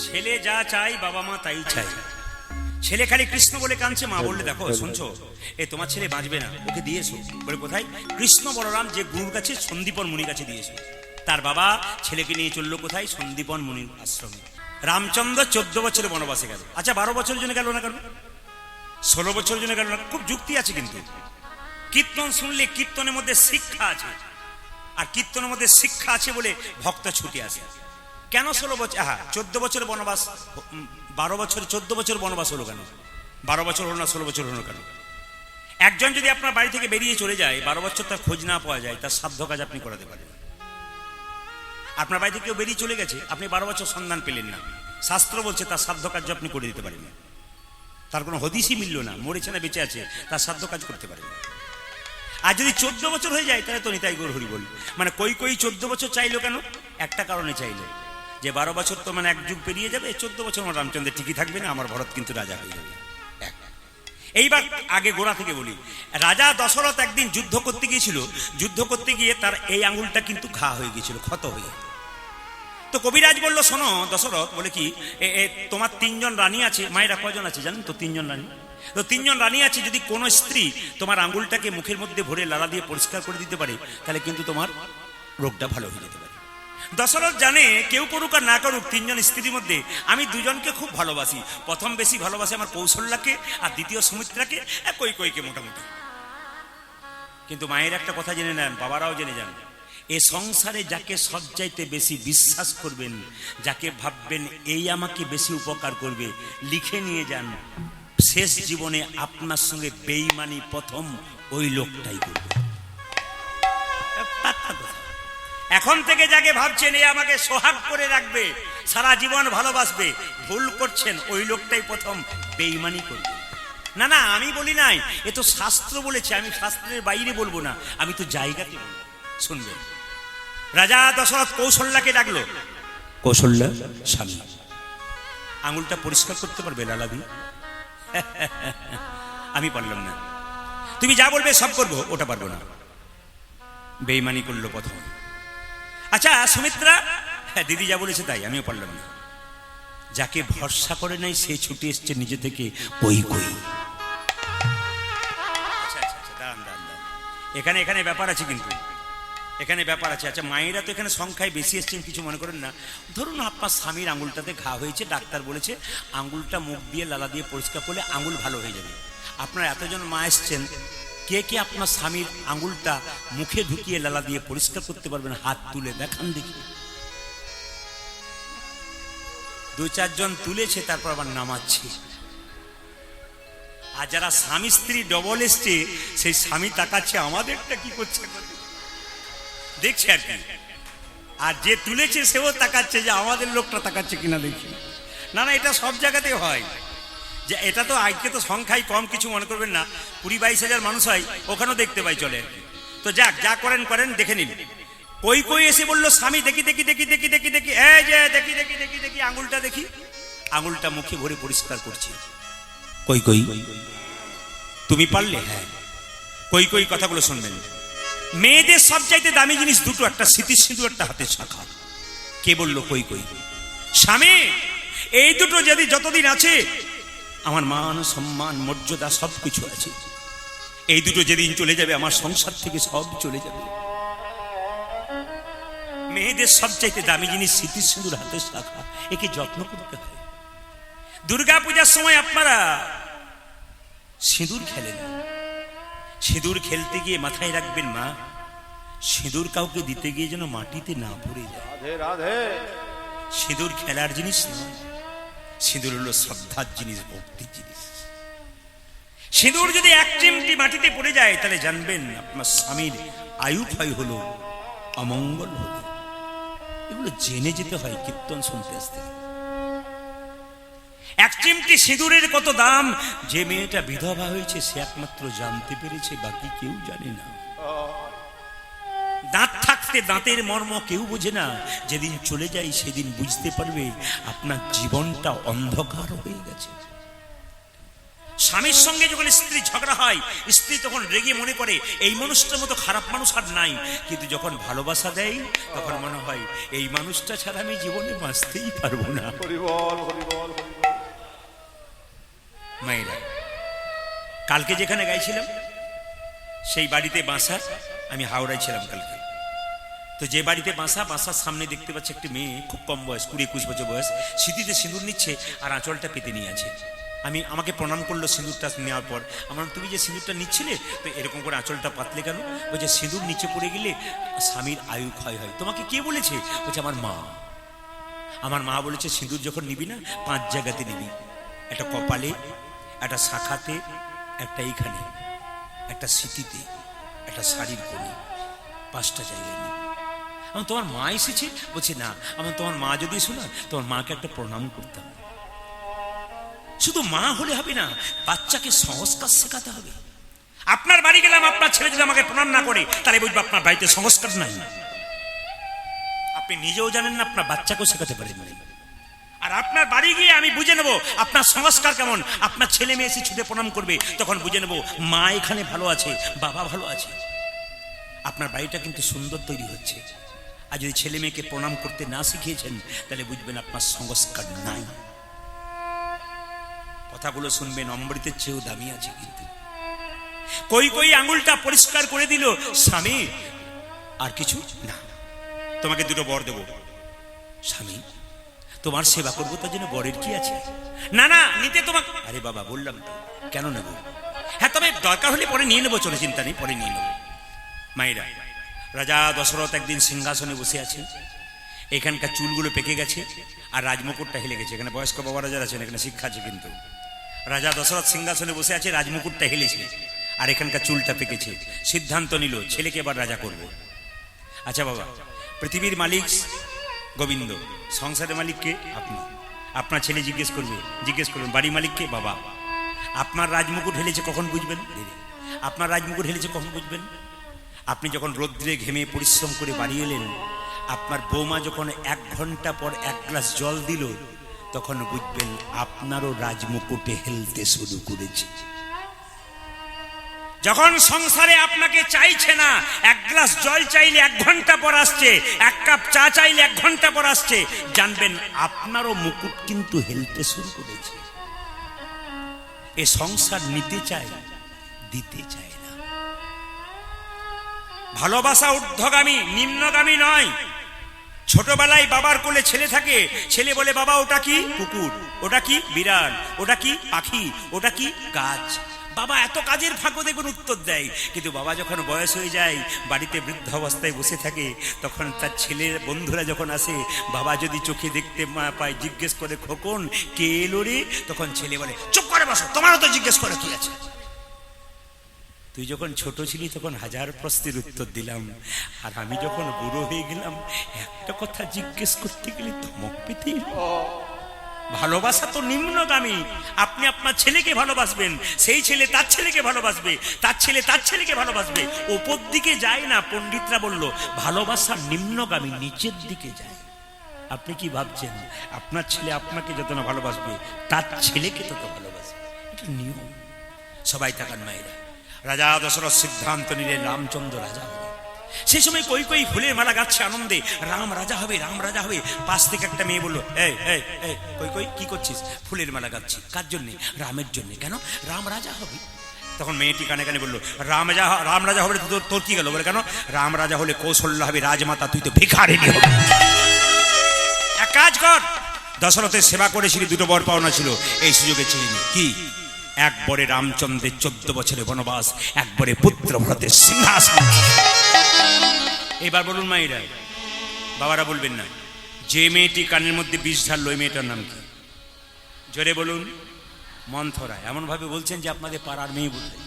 ছেলে যা চাই বাবা মা তাই চাই ছেলে খালি কৃষ্ণ বলে কাঁদছে মা বললে দেখো শুনছো এ তোমার ছেলে বাঁচবে না ওকে দিয়েছো বলে কোথায় কৃষ্ণ বলরাম যে গুরুর কাছে সন্দীপন মুনির কাছে দিয়েছো তার বাবা ছেলেকে নিয়ে চললো কোথায় সন্দীপন মুনির আশ্রমে রামচন্দ্র 14 বছরে বনবাসে গেল আচ্ছা 12 বছরের জন্য গেল না কেন 16 বছরের জন্য গেল না খুব যুক্তি আছে কিন্তু কীর্তন শুনলে কীর্তনের মধ্যে শিক্ষা আছে আর কীর্তনের মধ্যে শিক্ষা আছে বলে ভক্ত ছুটে আসে কেন 16 বছর 14 বছরের বনবাস 12 বছর 14 বছর বনবাস হলো কেন 12 বছর হলো না 16 বছর হলো কেন একজন যদি আপনার বাড়ি থেকে বেরিয়ে চলে যায় 12 বছর তার খোঁজ না পাওয়া যায় তার সাধ্য কাজ আপনি করাতে পারেন আপনার বাড়ি থেকে কেউ বেরিয়ে চলে গেছে আপনি 12 বছর সন্ধান পেলেন না শাস্ত্র বলছে তার সাধ্য কার্য আপনি করে দিতে পারেন তার কোনো হদিসই মিলল না মরেছে না বেঁচে আছে তার সাধ্য কাজ করতে পারেন আর যদি 14 বছর হয়ে যায় তাহলে তো নিতাই গৌর হরি বল মানে কই 14 বছর চাইলো কেন একটা কারণে চাইলো যে 12 বছর তো মানে এক যুগ পেরিয়ে যাবে 14 বছর আমার রামচন্দ্রের ঠিকই থাকবে না আমার ভরত কিন্তু রাজা হয়ে যাবে এইবার আগে গোড়া থেকে বলি রাজা দশরথ একদিন যুদ্ধ করতে গিয়েছিল যুদ্ধ করতে গিয়ে তার এই আঙুলটা কিন্তু ঘা হয়ে গিয়েছিল ক্ষত হয়ে তো কবিরাজ বলল শোনো দশরথ বলে কি তোমার 3 জন রানী আছে মায়েরা কজন আছে জানেন তো 3 জন রানী তো 3 জন রানী আছে যদি কোনো স্ত্রী তোমার আঙুলটাকে মুখের মধ্যে ভরে লালা দিয়ে পরিষ্কার করে দিতে পারে তাহলে কিন্তু তোমার রোগটা ভালো হয়ে যেতে পারে দশরথ জানে কেউ করুক আর না করুক 3 জন স্ত্রীর মধ্যে আমি 2 জনকে খুব ভালোবাসি প্রথম বেশি ভালোবাসি আমার কৌশল্যাকে আর দ্বিতীয় সুমিত্রাকে কইকে মোটামুটি কিন্তু মায়ের একটা কথা জেনে নেন বাবারাও জেনে যান এ সংসারে যাকে সবচাইতে বেশি বিশ্বাস করবেন যাকে ভাববেন এই আমাকে বেশি উপকার করবে লিখে নিয়ে যান শেষ জীবনে আপনার সঙ্গে বেঈমানি প্রথম ওই লোকটাই করবে এখন থেকে যাকে ভাবছেন এ আমাকে সোহাগ করে রাখবে সারা জীবন ভালোবাসবে ভুল করছেন ওই লোকটাই প্রথম বেঈমানি করবে না না, আমি বলি নাই, এ তো শাস্ত্র বলেছে, আমি শাস্ত্রের বাইরে বলবো না, আমি তো জায়গাতে বলবো। শুনবেন, রাজা দশরথ কৌশল্যাকে ডাকলো। কৌশল্যা, স্বামী আঙুলটা পরিষ্কার করতে পারবে লালাদি? আমি পারলাম না। তুমি যা বলবে সব করবো, ওটা পারবো না। বেইমানি করলো প্রথম। আচ্ছা সুমিত্রা, হ্যাঁ দিদি যা বলেছে তাই, আমিও পারলাম না। যাকে ভরসা করে নাই সে ছুটে এসছে নিজে থেকে কই কই। আচ্ছা আচ্ছা আচ্ছা, দাঁড়ান দাঁড়ান দাঁড়ান, এখানে এখানে ব্যাপার আছে, কিন্তু এখানে ব্যাপার আছে। আচ্ছা মায়েরা তো এখানে সংখ্যায় বেশি এসছেন, কিছু মনে করেন না। ধরুন আপনার স্বামীর আঙুলটাতে ঘা হয়েছে, ডাক্তার বলেছে আঙুলটা মুখ দিয়ে লালা দিয়ে পরিষ্কার করলে আঙুল ভালো হয়ে যাবে। আপনারা এতজন মা এসছেন, কে কে আপনার স্বামীর আঙুলটা মুখে ঢুকিয়ে লালা দিয়ে পরিষ্কার করতে পারবেন? হাত তুলে দেখান দেখি। দু চারজন তুলেছে, তারপর আবার নামাচ্ছে। আর যারা স্বামী স্ত্রী ডবল এসছে, সেই স্বামী তাকাচ্ছে আমাদেরটা কি করছে দেখছে আর কি। আর যে তুলেছে সেও তাকাচ্ছে যে আমাদের লোকটা তাকাচ্ছে কিনা দেখি। না না, এটা সব জায়গাতে হয়। যে এটা তো আজকে তো সংখ্যায় কম, কিছু মনে করবেন না, 20-22 মানুষ হয়, ওখানেও দেখতে পাই চলে আর কি। তো যাক, যা করেন করেন, দেখে নিন। কই কই এসে বললো স্বামী দেখি দেখি দেখি দেখি দেখি দেখি, এই যে দেখি দেখি দেখি দেখি আঙুলটা দেখি। আঙুলটা মুখে ভরে পরিষ্কার করছে। কই কই তুমি পারলে? হ্যাঁ। কই কই কথাগুলো শুনবেন। মেয়েদের সবচাইতে দামি জিনিস দুটো, একটা স্মৃতির সিঁদুর, একটা হাতের শাখা। কে বললো? কই কই। স্বামী এই দুটো যদি যতদিন আছে আমার মান সম্মান মর্যাদা সবকিছু আছে, এই দুটো যেদিন চলে যাবে আমার সংসার থেকে সব চলে যাবে। মেয়েদের সবচাইতে দামি জিনিস স্মৃতির সিঁদুর, হাতের শাখা, একে যত্ন করতে হয়। দুর্গা পূজার সময় আপনারা সিঁদুর খেলেন, সিঁদুর খেলতে গিয়ে মাথায় রাখবেন মা, সিঁদুর কাউকে দিতে গিয়ে যেন মাটিতে না পড়ে যায়। সিঁদুর খেলার জিনিস নয়, সিঁদুর হলো শ্রদ্ধার জিনিস, ভক্তির জিনিস। সিঁদুর যদি এক চিমটি মাটিতে পড়ে যায়, তাহলে জানবেন আপনার স্বামীর আয়ু ক্ষয় হলো, অমঙ্গল হলো। এগুলো জেনে যেতে হয় কীর্তন শুনতে আসতে। এক চিমটি সিঁদুরের কত দাম, যে মেয়েটা বিধবা হয়েছে সে একমাত্র জানতে পেরেছে, বাকি কেউ জানে না। দাঁত থাকতে দাঁতের মর্ম কেউ বোঝে না, যেদিন চলে যায় সেদিন বুঝতে পারবে আপনার জীবনটা অন্ধকার হয়ে গেছে। স্বামীর সঙ্গে যখন স্ত্রী ঝগড়া হয়, স্ত্রী তখন রেগে মনে করে এই মানুষটার মতো খারাপ মানুষ আর নাই, কিন্তু যখন ভালোবাসা দেয় তখন মনে হয় এই মানুষটা ছাড়া আমি জীবনে বাঁচতেই পারবো না। মায়েরা, কালকে যেখানে গাইছিলাম সেই বাড়িতে বাসা, আমি হাওড়ায় ছিলাম কালকে। তো যে বাড়িতে বাসা, বাসার সামনে দেখতে পাচ্ছি একটি মেয়ে, খুব কম বয়স, 20-21 বছর বয়স, সিঁথিতে সিঁদুর নিচ্ছে আর আঁচলটা পেতে নিয়ে আছে। আমাকে প্রণাম করলো সিঁদুরটা নেওয়ার পর। আমার, তুমি যে সিঁদুরটা নিচ্ছিলে তো এরকম করে আঁচলটা পাতলে কেন? বলছে সিঁদুর নিচে পড়ে গেলে স্বামীর আয়ু ক্ষয় হয়। তোমাকে কে বলেছে? বলছে আমার মা। আমার মা বলেছে সিঁদুর যখন নিবি না 5 জায়গাতে নিবি, একটা কপালে, একটা শাখাতে, একটা এইখানে, একটা সিঁথিতে, একটা শাড়ির কোণে, 5টা জায়গায় নিবি। আমার, তোমার মা এসেছে? বলছে না। আমার, তোমার মা যদি এসো না, তোমার মাকে একটা প্রণাম করতাম। শুধু মা হলে হবে না, বাচ্চাকে সংস্কার শেখাতে হবে। আপনার বাড়ি গেলাম, আপনার ছেলে যদি আমাকে প্রণাম না করে, তাহলে বুঝবো আপনার বাড়িতে সংস্কার নাই। আপনি নিজেও জানেন না, আপনার বাচ্চাকেও শেখাতে পারেন না। আর আপনার বাড়ি গিয়ে আমি বুঝে নেব আপনার সংস্কার কেমন। আপনার ছেলে মেয়ে এসে ছুটে প্রণাম করবে, তখন বুঝে নেব মা এখানে ভালো আছে, বাবা ভালো আছে। আপনার বাড়িটা কিন্তু সুন্দর তৈরি হচ্ছে। আর যদি ছেলে মেয়েকে প্রণাম করতে না শিখিয়েছেন, তাহলে বুঝবেন আপনার সংস্কার নাই। কথাগুলো শুনবেন, অমৃতের চেয়েও দামি আছে। কিন্তু কই কই আঙুলটা পরিষ্কার করে দিল স্বামী, আর কিছু না, তোমাকে 2টো বর দেব। স্বামী, তোমার সেবা করবো, তার জন্য বরের কি আছে? না না, নিতে তোমাকে। আরে বাবা, বললাম তো, কেন নেব? হ্যাঁ, তবে দরকার হলে পরে নিয়ে নেবো, চলে চিন্তা নেই, পরে নিয়ে নেবো। মায়েরা, রাজা দশরথ একদিন সিংহাসনে বসে আছে, এখানকার চুলগুলো পেকে গেছে আর রাজমুকুটটা হেলে গেছে। এখানে বয়স্ক বাবারা যারা আছেন, এখানে শিক্ষা আছে। কিন্তু রাজা দশরথ সিংহাসনে বসে আছে, রাজমুকুটটা হেলেছে আর এখানকার চুলটা পেকেছে। সিদ্ধান্ত নিল ছেলেকে এবার রাজা করব। আচ্ছা বাবা, পৃথিবীর মালিক গোবিন্দ, সংসারের মালিককে আপনি। আপনার ছেলে জিজ্ঞেস করবেন বাড়ির মালিককে বাবা। আপনার রাজমুকুট হেলেছে কখন বুঝবেন? আপনার রাজমুকুট হেলেছে কখন বুঝবেন? আপনি যখন রৌদ্রে ঘেমে পরিশ্রম করে বাড়ি এলেন, আপনার বৌমা যখন 1 ঘন্টা পর 1 গ্লাস জল দিল, তখন বুঝবেন আপনারও রাজমুকুটে হেলতে শুরু করেছে। যখন সংসারে আপনাকে চাইছে না, 1 গ্লাস জল চাইলে 1 ঘন্টা পর আসছে, 1 কাপ চা চাইলে 1 ঘন্টা পর আসছে, জানবেন আপনারও মুকুট কিন্তু হেলতে শুরু করেছে। এ সংসার নিতে চায়, দিতে চায় না। ভালোবাসা ঊর্ধ্বগামী, নিম্নগামী নয়। ছোটবেলায় বাবার কোলে ছেলে থাকে, ছেলে বলে বাবা ওটা কি? কুকুর। ওটা কি? বিড়াল। ওটা কি? পাখি। ওটা কি? গাছ। বাবা এত কাজের ফাঁকও দেখুন উত্তর দেয়। কিন্তু বাবা যখন বয়স হয়ে যায়, বাড়িতে বৃদ্ধ অবস্থায় বসে থাকে, তখন তার ছেলের বন্ধুরা যখন আসে, বাবা যদি চোখে দেখতে পায়, জিজ্ঞেস করে খোকন কে এলো রে? তখন ছেলে বলে চুপ করে বসো, তোমারও তো জিজ্ঞেস করে কি আছে। তুই যখন ছোট ছিলি তখন 1000 প্রশ্নের উত্তর দিলাম, আর আমি যখন বুড়ো হয়ে গেলাম, একটা কথা জিজ্ঞেস করতে গেলে ধমক পেতে। ভালোবাসা তো নিম্নগামী। আপনি আপনার ছেলেকে ভালোবাসবেন, সেই ছেলে তার ছেলেকে ভালোবাসবে, তার ছেলে তার ছেলেকে ভালোবাসবে। ওপর দিকে যায় না। পণ্ডিতরা বলল ভালোবাসা নিম্নগামী, নিচের দিকে যায়। আপনি কি ভাবছেন আপনার ছেলে আপনাকে যত না ভালোবাসবে, তার ছেলেকে তত ভালোবাসবে? এটা নিয়ম। সবাই থাকার মায়েরা, রাজা দশরথ সিদ্ধান্ত নিলেন রামচন্দ্র রাজা হবে। সেই সময় কই কই ফুলের মালা গাচ্ছে আনন্দে, রাম রাজা হবে, রাম রাজা হবে। পাশ থেকে একটা মেয়ে বললো, এই এই এই কই কই কি করছিস? ফুলের মালা গাচ্ছি। কার জন্যে? রামের জন্যে। কেন? রাম রাজা হবে। তখন মেয়েটি কানে কানে বললো, রাম রাজা হবে তোর কি গেল? বলে কেন? রাম রাজা হলে কৌশল্যা হবে রাজমাতা, তুই তো ভিখারিনী হবে। এক কাজ কর, দশরথের সেবা করেছিলি, 2টো বর পাওনা ছিল, এই সুযোগে ছিলি কি? একবারে রামচন্দ্রের 14 বছরের বনবাস, একবারে পুত্র ভরতের সিংহাসন। এবার বলুন মায়েরা, বাবারা বলবেন না, যে মেয়েটি কানের মধ্যে বিষ ঢাললো ওই মেয়েটার নাম কি? জোরে বলুন। মন্থরা। এমন ভাবে বলছেন যে আপনাদের পাড়ার মেয়ে বললেন।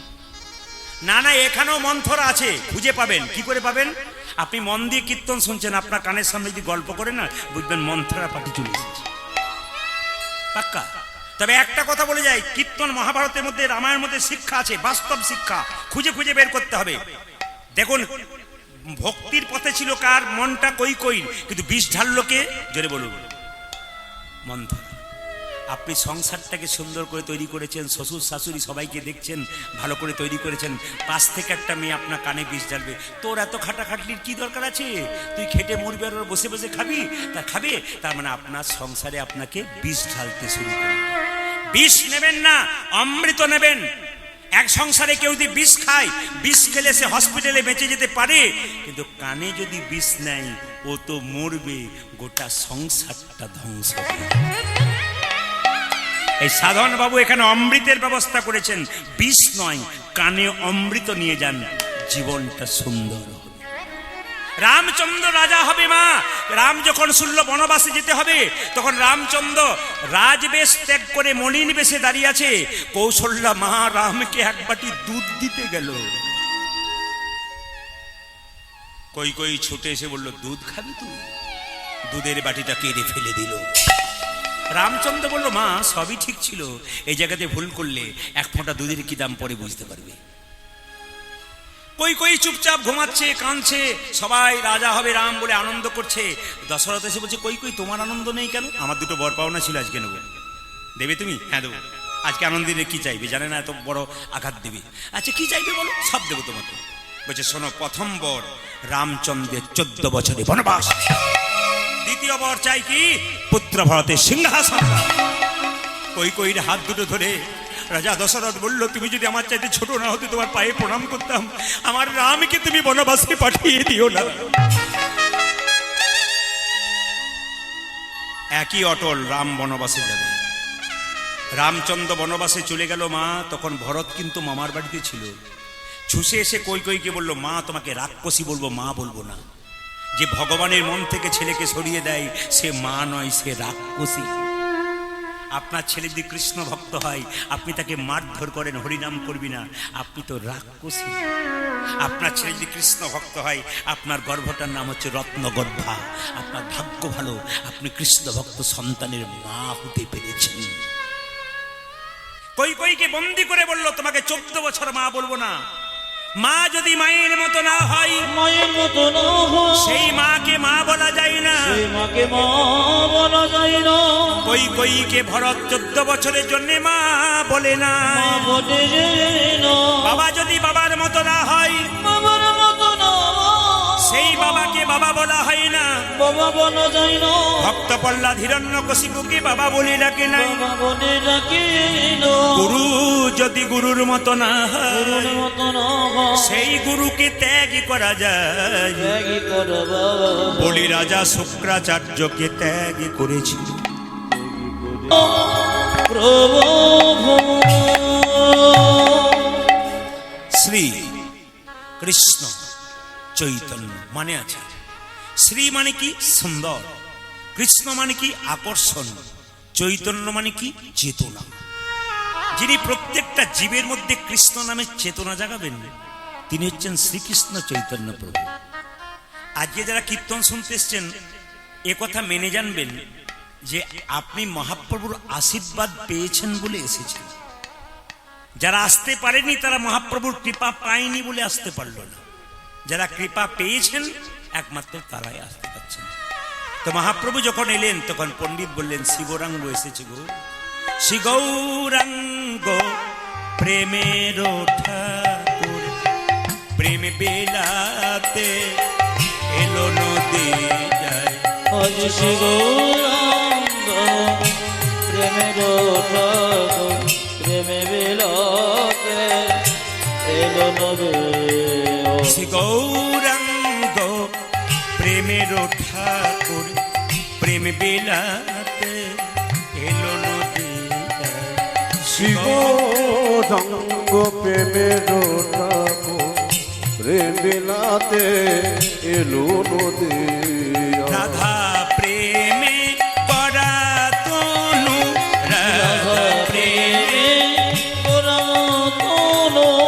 না না, এখানেও মন্থরা আছে, খুঁজে পাবেন। কি করে পাবেন? আপনি মন দিয়ে কীর্তন শুনছেন, আপনার কানের সামনে যদি গল্প করে না, বুঝবেন মন্থরা পার্টি চলে এসেছে। পাক্কা। তবে একটা কথা বলে যাই, কীর্তন মহাভারতের মধ্যে, রামায়ণের মধ্যে শিক্ষা আছে, বাস্তব শিক্ষা, খুঁজে খুঁজে বের করতে হবে। দেখুন, ভক্তির পথে ছিল কার? মনটা কই কই, কিন্তু বিষ ঢাললো কে? জোরে বলুন। মন্থরা। আপনি সংসারটাকে সুন্দর করে তৈরি করেছেন, শ্বশুর শাশুড়ি সবাইকে দেখছেন, ভালো করে তৈরি করেছেন। পাশ থেকে একটা মেয়ে আপনার কানে বিষ ঢালবে। তোর এত খাটাখাটলির কি দরকার আছে? তুই খেটে মরবি আর বসে বসে খাবি? তা খাবে। তার মানে আপনার সংসারে আপনাকে বিষ ঢালতে শুরু করবে। বিষ নেবেন না, অমৃত নেবেন। এক সংসারে কেউ যদি বিষ খায়, বিষ খেলে সে হসপিটালে বেঁচে যেতে পারে, কিন্তু কানে যদি বিষ নেয়, ও তো মরবে, গোটা সংসারটা ধ্বংস হবে। এই সাধন বাবু এখানে অমৃতের ব্যবস্থা করেছেন, বিষ নয়। কানে অমৃত নিয়ে যান, জীবনটা সুন্দর হবে। রামচন্দ্র রাজা হবে মা। রাম যখন শুনল বনবাসে যেতে হবে, তখন রামচন্দ্র রাজবেশ ত্যাগ করে মলিন বেশে দাঁড়িয়ে আছে। কৌশল্যা মা রামকে 1 বাটি দুধ দিতে গেল। কই কই ছুটে এসে বলল, দুধ খাবি তুই? দুধের বাটিটা কেড়ে ফেলে দিল। রামচন্দ্র বলল, মা সবই ঠিক ছিল, এই জায়গাতে ভুল করলে 1 ফোঁটা দুধের কি দাম পরে বুঝতে পারবে। কই কই চুপচাপ ঘুমাচ্ছে, কাঁদছে। সবাই রাজা হবে রাম বলে আনন্দ করছে। দশরথ এসে বলছে, কই কই তোমার আনন্দ নেই কেন? আমার 2টো বর পাওনা ছিল, আজকে নেবো। দেবে তুমি? হ্যাঁ দেবো। আজকে আনন্দ দিলে কি চাইবে? জানে না এত বড় আঘাত দেবে। আচ্ছা কি চাইবে বলো? সব দেবো তোমাকে। বলছে, শোনো, প্রথম বর রামচন্দ্রের 14 বছরের বনবাস। দ্বিতীয় বর চাই কি? পুত্র ভরতের সিংহাসন। কই কই হাত 2টো ধরে রাজা দশরথ বলল, তুমি যদি আমার চাইতে ছোট না হতে, তোমার পায়ে প্রণাম করতাম। আমার রামকে তুমি বনবাসে পাঠিয়ে দিও না। একই অটল, রাম বনবাসে যাবে। রামচন্দ্র বনবাসে চলে গেল মা। তখন ভরত কিন্তু মামার বাড়িতে ছিল। ছুসে এসে কই কইকে বলল, মা তোমাকে রাক্ষসী বলবো, মা বলবো না। যে ভগবানের মন থেকে ছেলেকে সরিয়ে দেয়, সে মা নয়, সে রাক্ষসী। আপনার ছেলে যদি কৃষ্ণ ভক্ত হয়, আপনি তাকে মারধর করেন, হরিনাম করবি না, আপনি তো রাক্ষসী। আপনার ছেলে যদি কৃষ্ণ ভক্ত হয়, আপনার গর্ভটার নাম হচ্ছে রত্নগর্ভা। আপনার ভাগ্য ভালো, আপনি কৃষ্ণ ভক্ত সন্তানের মা হতে পেরেছেন। কৈকেয়ীকে বন্দি করে বলল, তোমাকে 14 বছর মা বলবো না। মা যদি মায়ের মতো না হয়, মায়ের মতো না হয়, সেই মাকে মা বলা যায় না। সেই মাকে মা বলা যায় না। কৈকেয়ীকে ভরত 14 বছরের জন্য মা বলে না। মা বলে যায় না। বাবা যদি বাবার মতো না হয়, বাবার মতো না হয়, সেই বাবাকে বাবা বলা হয় না। বাবা বলা যায় না। ভক্ত প্রহ্লাদ হিরণ্যকশিপুকে বাবা বলে ডাকে নাই। বাবা বলে ডাকে না। গুরু যদি গুরুর মতো না গুরুর হয়, মতো না হয়, সেই গুরুকে ত্যাগ করা যায়। ত্যাগী করো বাবা। বলি রাজা শুক্রাচার্যকে ত্যাগ করেছিল। প্রভু শ্রী কৃষ্ণ চৈতন্য মানে আছে। শ্রী মানে কি? সুন্দর। কৃষ্ণ মানে কি? আকর্ষণ। চৈতন্য মানে কি? চেতনা। যিনি প্রত্যেকটা জীবের মধ্যে কৃষ্ণ নামে চেতনা জাগাবেন, তিনি হচ্ছেন শ্রীকৃষ্ণ চৈতন্য প্রভু। আজকে যারা কীর্তন শুনতে এসছেন, এ কথা মেনে জানবেন যে আপনি মহাপ্রভুর আশীর্বাদ পেয়েছেন বলে এসেছেন। যারা আসতে পারেনি তারা মহাপ্রভুর কৃপা পায়নি বলে আসতে পারল না। যারা কৃপা পেয়েছেন একমাত্র তারাই আসতে পারছেন। তো মহাপ্রভু যখন এলেন তখন পণ্ডিত বললেন, শিবরাঙ্গ এসেছে গো, শ্রী গৌরাঙ্গ প্রেমের ঠাকুর, প্রেম বেলাতে এলো নদী যায়। আজ শ্রী গৌরাঙ্গ প্রেমের ঠাকুর, প্রেমে বিলাতে এলো নবে। শ্রী গৌরাঙ্গ প্রেমের ঠাকুর, প্রেম বেলাতে এলো নদী যায়। শিব রঙ্গ প্রেমের ঠাকুর, প্রেম বিলাতে এলো নদী। রাধা প্রেমে করা তনু, রাধা প্রেমে,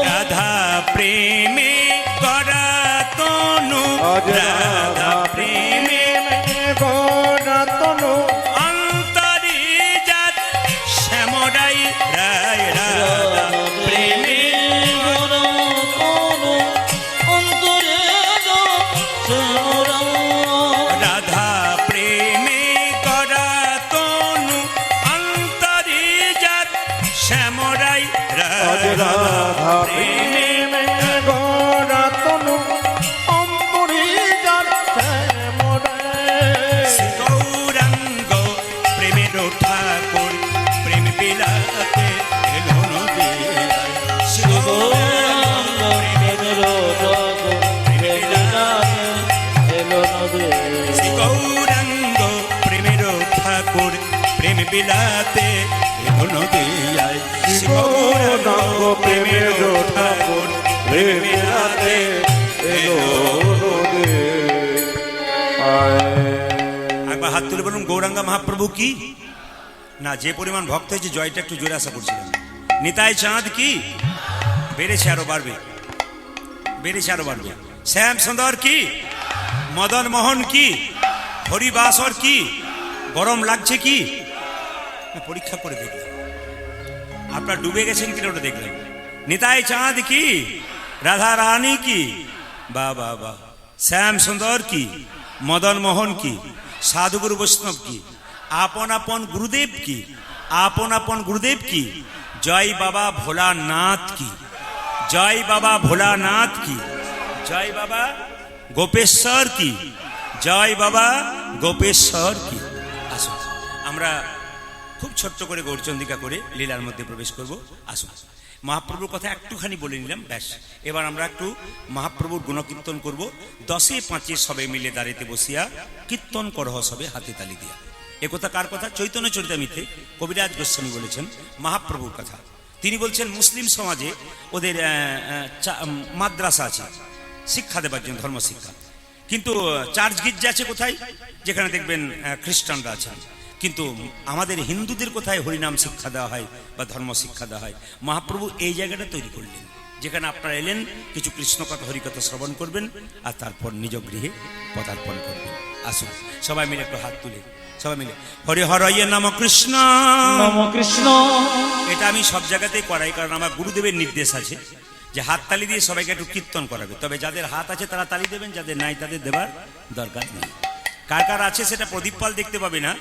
রাধা প্রেমে করা তনু, রাধা প্রেমে গণতনু অন্তরে যাত শ্যামরাই রায়। রাধা প্রেমে, রাধা প্রেমে করা তনু অন্তরে যাত শ্যামরাই রায়। রাধা প্রেমে গণতনু অন্তরি যাচ্ছে শ্রী গৌরাঙ্গ প্রেমের ঠাকুর, প্রেম বিলাতে এলো নদী যায়। শ্রী গৌরাঙ্গ প্রেমের শ্রী গৌরাঙ্গ প্রেমের ঠাকুর, প্রেম বিলাতে এলো নদী যায়। শ্রী গৌরাঙ্গ প্রেমের ঠাকুর, প্রেম বিলাতে এলো। একবার হাত তুলে বলুন, গৌরাঙ্গ মহাপ্রভু কি না? যে পরিমাণ ভক্ত হয়েছে, জয়টা একটু জোরে আশা করছিলাম। নিতাই চাঁদ কি? বেড়েছে, আরো বাড়বে, বেড়েছে, আরো বাড়বে। শ্যাম সুন্দর কি? মদন মোহন কি? হরিবাসর কি? গরম লাগছে কি? পরীক্ষা করে দেখলাম আপনার ডুবে গেছেন কিনা, ওটা দেখলাম। নিতাই চাঁদ কি? রাধা রানী কি? বাহ বাহ বাহ। শ্যাম সুন্দর কি? মদন মোহন কি? সাধুগুরু বৈষ্ণব কি? আপন আপন গুরুদেব কি? আপন আপন গুরুদেব কি? জয় বাবা ভোলানাথ কি? জয় বাবা ভোলানাথ কি? জয় বাবা গোপেশ্বর কি? জয় বাবা গোপেশ্বর কি? আসুন আমরা খুব ছোট্ট করে গৌরচন্দ্রিকা করে লীলার মধ্যে প্রবেশ করব। আসুন, মহাপ্রভুর কথা একটুখানি বলে নিলাম, ব্যাস। এবার আমরা একটু মহাপ্রভুর গুণকীর্তন করব। 10-5 সবে মিলে দাঁড়িতে বসিয়া কীর্তন করহ সবে হাতে তালি দিয়া। একথা কার কথা? চৈতন্য চরিতামৃতে কবিরাজ গোস্বামী বলেছেন মহাপ্রভুর কথা। তিনি বলছেন মুসলিম সমাজে ওদের মাদ্রাসা আছে শিক্ষা দেবার জন্য, ধর্ম শিক্ষা। কিন্তু চার্চ গির্জা আছে কোথায়? যেখানে দেখবেন খ্রিস্টানরা আছেন। কিন্তু আমাদের হিন্দুদের কোথায় হরিনাম শিক্ষা দেওয়া হয় বা ধর্ম শিক্ষা দেওয়া হয়? মহাপ্রভু এই জায়গাটা তৈরি করলেন, যেখানে আপনারা এলেন, কিছু কৃষ্ণ কথা হরিকথা শ্রবণ করবেন আর তারপর নিজ গৃহে পদার্পণ করবেন। আসুন সবাই মিলে একটু হাত তুলে সবাই মিলে হরি হরয়ে নম কৃষ্ণ। নম কৃষ্ণ। এটা আমি সব জায়গাতেই করাই, কারণ আমার গুরুদেবের নির্দেশ আছে যে হাত তালি দিয়ে সবাইকে একটু কীর্তন করাবে। তবে যাদের হাত আছে তারা তালি দেবেন, যাদের নাই তাদের দেবার দরকার নেই। কার কার আছে সেটা প্রদীপ পাল দেখতে পাবে না।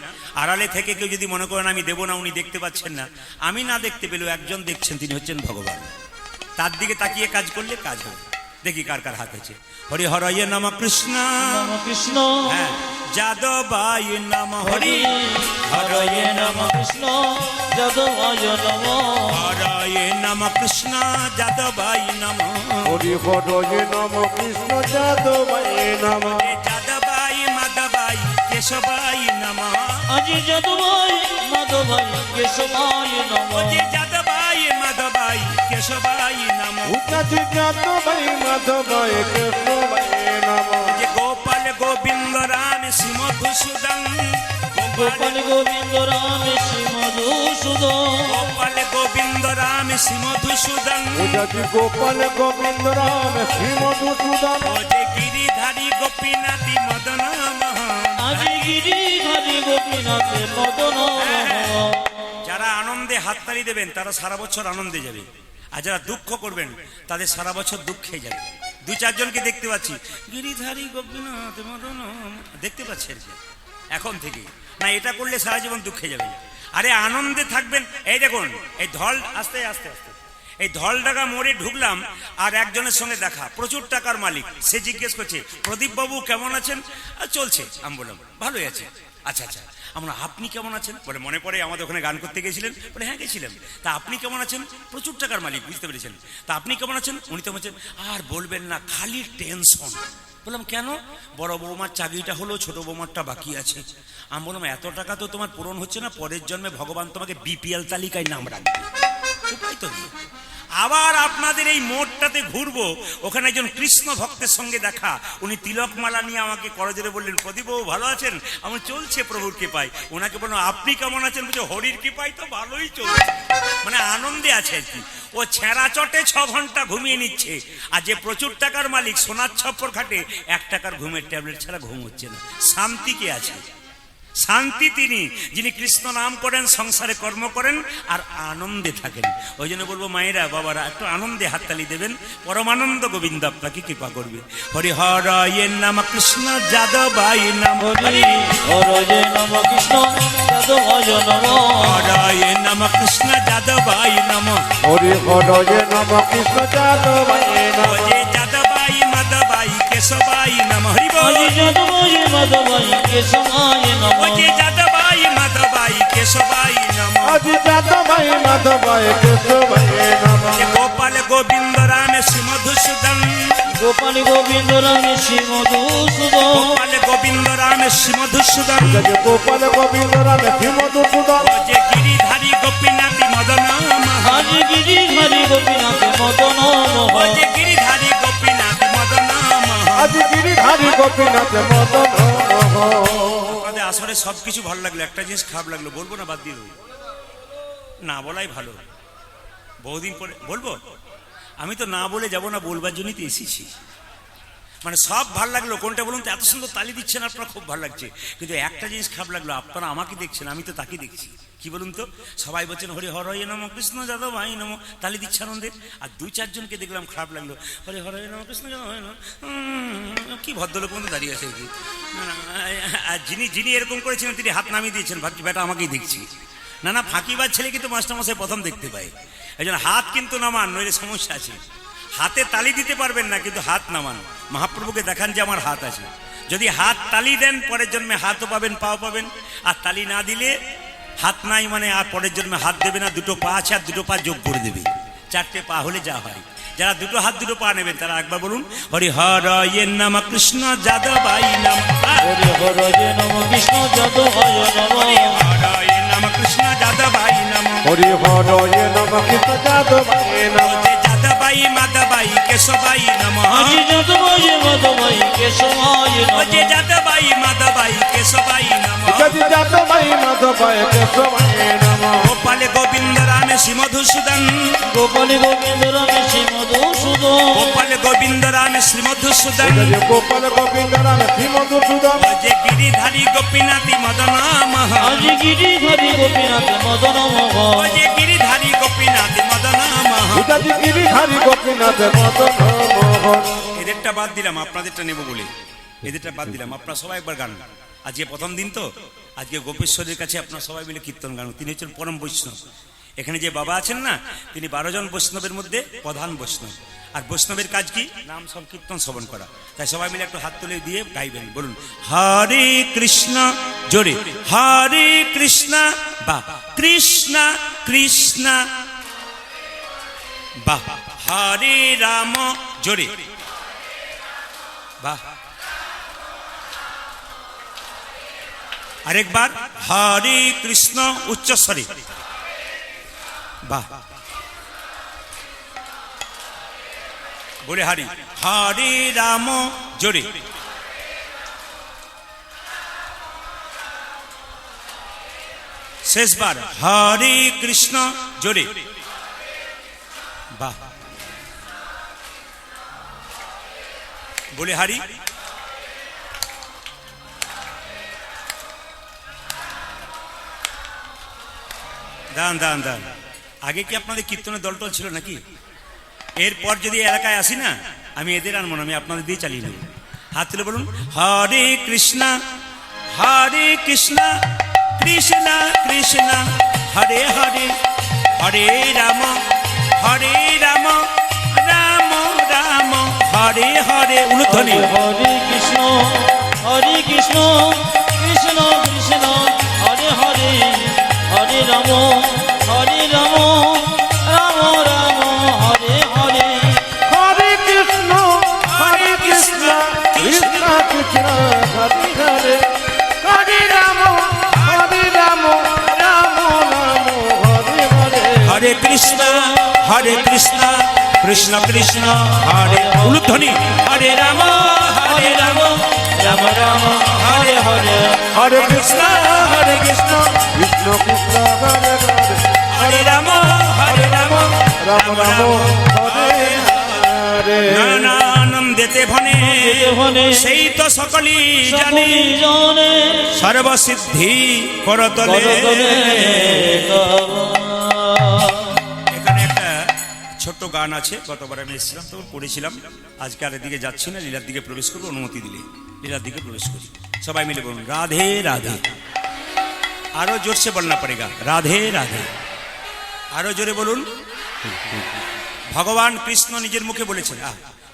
আড়ালে থেকে কেউ যদি মনে করেন আমি দেবো না, উনি দেখতে পাচ্ছেন না, আমি না দেখতে পেলেও একজন দেখছেন, তিনি হচ্ছেন ভগবান। তার দিকে তাকিয়ে কাজ করলে কাজ হবে। দেখি কার কার হাত আছে। হরি হরয়ে নম কৃষ্ণ। নম কৃষ্ণ। হ্যাঁ, যাদবায় নম হরি হরয়ে নম কৃষ্ণ যাদবায় নম। হরয়ে নম কৃষ্ণ যাদবায় নম। হরি হরয়ে নম কৃষ্ণ যাদবায় নম। যাদবাই মাধবাই কেশবাই নম। আজি যাদবায় মাধবায় কেশবায় নম। যাদবাই মাধবাই কেশবাই নম। উচ্চাচি যাদবায় মাধবায় কেশবায় নম। গোপাল গোবিন্দ রাম শ্রী মধুসূদন। গোপাল গোবিন্দ রাম শ্রী মধুসূদন। গোপাল গোবিন্দ রাম শ্রী মধুসূদন। উচ্চাচি গোপাল গোবিন্দ রাম শ্রী মধুসূদন। গিরিধারী গোপীনাথী মদন মোহন। আজি গিরিধারী গোপীনাথ মদন মোহন। যারা আনন্দে হাততালি দেবেন তারা সারা বছর আনন্দে যাবে, আর যারা দুঃখ করবেন তাদের সারা বছর দুঃখে যাবে। দুই চারজনকে দেখতে পাচ্ছি, গিরিধারী গোপীনাথ মদন, দেখতে পাচ্ছেন এখন থেকে। না, এটা করলে সারা জীবন দুঃখে যাবে। আরে আনন্দে থাকবেন। এই দেখুন, এই ধল আস্তে আস্তে আস্তে এই ধলডাঙ্গা মোড়ে ঢুকলাম, আর একজনের সঙ্গে দেখা, প্রচুর টাকার মালিক। সে জিজ্ঞেস করছে, প্রদীপ বাবু কেমন আছেন? চলছে। আমি বললাম ভালোই আছে। আচ্ছা আচ্ছা, আমরা আপনি কেমন আছেন? বলে মনে পড়ে আমাদের ওখানে গান করতে গেছিলেন। বলে হ্যাঁ গেছিলাম। তা আপনি কেমন আছেন? প্রচুর টাকার মালিক, বুঝতে পেরেছেন। তা আপনি কেমন আছেন? উনি তো বলছেন আর বলবেন না, খালি টেনশন। বললাম কেন? বড় বৌমার চাকরিটা হলো, ছোট বৌমারটা বাকি আছে। আমি বললাম এত টাকা তো তোমার পূরণ হচ্ছে না, পরের জন্মে ভগবান তোমাকে বিপিএল তালিকায় নাম রাখবে। উপায় তো নেই। আবার আপনাদের এই মোড়টাতে ঘুরবো, ওখানে একজন কৃষ্ণ ভক্তের সঙ্গে দেখা। উনি তিলকমালা নিয়ে আমাকে করজোরে বললেন, প্রদীপ বাবু ভালো আছেন? আমার চলছে প্রভুর কৃপায়। ওনাকে বললাম আপনি কেমন আছেন? বলছে হরির কৃপায় তো ভালোই চলছে। মানে আনন্দে আছে আর কি। ও ছেঁড়া চটে 6 ঘন্টা ঘুমিয়ে নিচ্ছে, আর যে প্রচুর টাকার মালিক সোনার ছপ্পর খাটে 1 টাকার ঘুমের ট্যাবলেট ছাড়া ঘুম হচ্ছে না। শান্তিকে আছে, শান্তি তিনি যিনি কৃষ্ণ নাম করেন, সংসারে কর্ম করেন আর আনন্দে থাকেন। ওই জন্য বলবো মায়েরা বাবারা একটু আনন্দে হাততালি দেবেন, পরমানন্দ গোবিন্দ আপনাকে কৃপা করবে। হরি হরয়ে নম কৃষ্ণ যাদবায় নম। হরি হরয়ে নম কৃষ্ণ যাদবায় নম। হরয়ে নম কৃষ্ণ যাদবায় নম। হরি হরয়ে নম কৃষ্ণ যাদবায় নম। যাদবাই মাধবাই কেশবাই নম। হরি বল। আজি যাদবায় মাধবায় কেশবায় নম। যাদবাই মাধবাই কেশবাই নম। আজি যাদবায় মাধবায় কেশবায় নম। গোপাল গোবিন্দ রাম শ্রী মধুসূদন। গোপাল গোবিন্দ রাম শ্রী মধুসূদন। গোপাল গোবিন্দ রাম শ্রী মধুসূদন। গোপাল গোবিন্দ রাম শ্রী মধুসূদন। গিরিধারী গোপীনাথী মদন মোহন। আজি গিরিধারী গোপীনাথ মদন মোহন। গিরিধারী গোপীনাথ মদন মোহন। আজি গিরিধারী গোপীনাথ মদন মোহন। আমাদের আসলে সবকিছু ভালো লাগলো, একটা জিনিস খারাপ লাগলো, বলবো না বাদ দিয়ে দেবো? না বলাই ভালো। বহুদিন পরে বলবো। আমি তো না বলে যাব না, বলবার জন্যই তো এসেছি। মানে সব ভালো লাগলো, কোনটা বলুন তো? এত সুন্দর তালি দিচ্ছেন আপনারা, খুব ভালো লাগছে। কিন্তু একটা জিনিস খারাপ লাগলো, আপনারা আমাকে দেখছেন, আমি তো তাকে দেখছি। কি বলুন তো? সবাই বলছেন হরি হরয়ে নম কৃষ্ণ যাদবায় নম, তালি দিচ্ছে আনন্দের। আর 2-4 জনকে দেখলাম খারাপ লাগলো, হরি হরয়ে নম কৃষ্ণ যাদবায় নম। কি ভদ্রলোক মতো দাঁড়িয়ে আছে কি? আর যিনি এরকম করেছিলেন তিনি হাত নামিয়ে দিয়েছেন, ভাবছি বেটা আমাকেই দেখছি। না না, ফাঁকিবাজ ছেলে কিন্তু মাস্টারমশাই প্রথম দেখতে পায়। এই জন্য হাত কিন্তু নামান, নইলে সমস্যা আছে। হাতে তালি দিতে পারবেন না, কিন্তু হাত নামান। মহাপ্রভুকে দেখান যে আমার হাত আছে। যদি হাত তালি দেন, পরের জন্মে হাতও পাবেন, পাও পাবেন। আর তালি না দিলে, হাত নাই মানে আর পরের জন্মে হাত দেবে না। 2 পা আছে, আর 2 পা যোগ করে দেবে, 4টে পা হলে যা হয়। যারা 2 হাত 2 পা নেবেন তারা একবার বলুন হরি হরয়ে নম কৃষ্ণ যাদবায় নম। হরি হরয়ে নম কৃষ্ণ যাদবায় নম। হরয়ে নম কৃষ্ণ যাদবায় নম। হরি হরয়ে নম কৃষ্ণ যাদবায় নম। যাদবাই মাধবাই কেশবাই নম। আজি যাদবায় মাধবায় কেশবায় নম। যাদবাই মাধবাই কেশবাই নম। আজি যাদবায় মাধবায় কেশবায় নম। গোপাল গোবিন্দ রাম শ্রী মধুসূদন। গোপাল গোবিন্দ রাম শ্রী মধুসূদন। গোপাল গোবিন্দ রাম শ্রীমধুসূদন এটা যে গোপাল গোবিন্দ রাম শ্রীমধুসূদন ও যে গিরিধারী গোপীনাথী মদন মোহন আজ গিরিধারী গোপীনাথ মদন ও মোহন যে গিরিধারী গোপীনাথী মদন মোহন এটা যে গিরিধারী গোপীনাথ মদন মোহন এদেরটা বাদ দিলাম, আপনাদেরটা নেব বলে এদেরটা বাদ দিলাম। আপনারা সবাই একবার গান, আজকে প্রথম দিন তো, আজকে গোপেশ্বরের কাছে আপনারা সবাই মিলে কীর্তন গান। তিনি হচ্ছেন পরম বৈষ্ণব। এখানে যে বাবা আছেন না, তিনি 12 জন বৈষ্ণবের মধ্যে প্রধান বৈষ্ণব। আর বৈষ্ণবের কাজ কি? নাম সংকীর্তন শ্রবণ করা। তাই সবাই মিলে একটু হাত তুলে দিয়ে গাইবেন, বলুন হরে কৃষ্ণ জোরে, হরে কৃষ্ণ বা কৃষ্ণ কৃষ্ণ বাহ, হরে রাম জোরে বাহ, আরেকবার হরে কৃষ্ণ উচ্চস্বরে বাহ, বলে হরি হরে রাম জোরে, শেষবার হরে কৃষ্ণ জোরে বাহ, বলে হরি। দান দান দান। আগে কি আপনাদের কীর্তনের দল টল ছিল নাকি? এরপর যদি এলাকায় আসি না, আমি এদের আনবো না, আমি আপনাদের দিয়ে চালিয়ে নেব। হাত তুলে বলুন হরে কৃষ্ণ কৃষ্ণ কৃষ্ণ হরে হরে, হরে রাম রাম রাম হরে হরে। উলুধ্বনি হরে কৃষ্ণ কৃষ্ণ কৃষ্ণ হরে হরে, হরে রাম রাম রাম হরে হরে। হরে কৃষ্ণ কৃষ্ণ কৃষ্ণ হরে হরে, হরে রাম রাম রাম হরে হরে। হরে কৃষ্ণ কৃষ্ণ কৃষ্ণ হরে, উলুধ্বনি হরে রাম রাম রাম হরে হরে, হরে কৃষ্ণ কৃষ্ণ কৃষ্ণ কৃষ্ণ হরে হরে, হরে রাম রাম রাম রাম হরে হরে। নানানন্দেতে ভনে ভনে সেই তো সকলই জানে, জানে সর্বসিদ্ধি করতলে। এখানে একটা ছোট্ট গান আছে, গতবার আমি এসেছিলাম তখন পড়েছিলাম। আজকে আর এদিকে যাচ্ছি না, লীলার দিকে প্রবেশ করবো, অনুমতি দিলে লীলার দিকে প্রবেশ করি। সবাই মিলে বলুন রাধে রাধে। আরো জোরসে বলনা পড়েগা, রাধে রাধে। আরো জোরে বলুন। ভগবান কৃষ্ণ নিজের মুখে বলেছেন,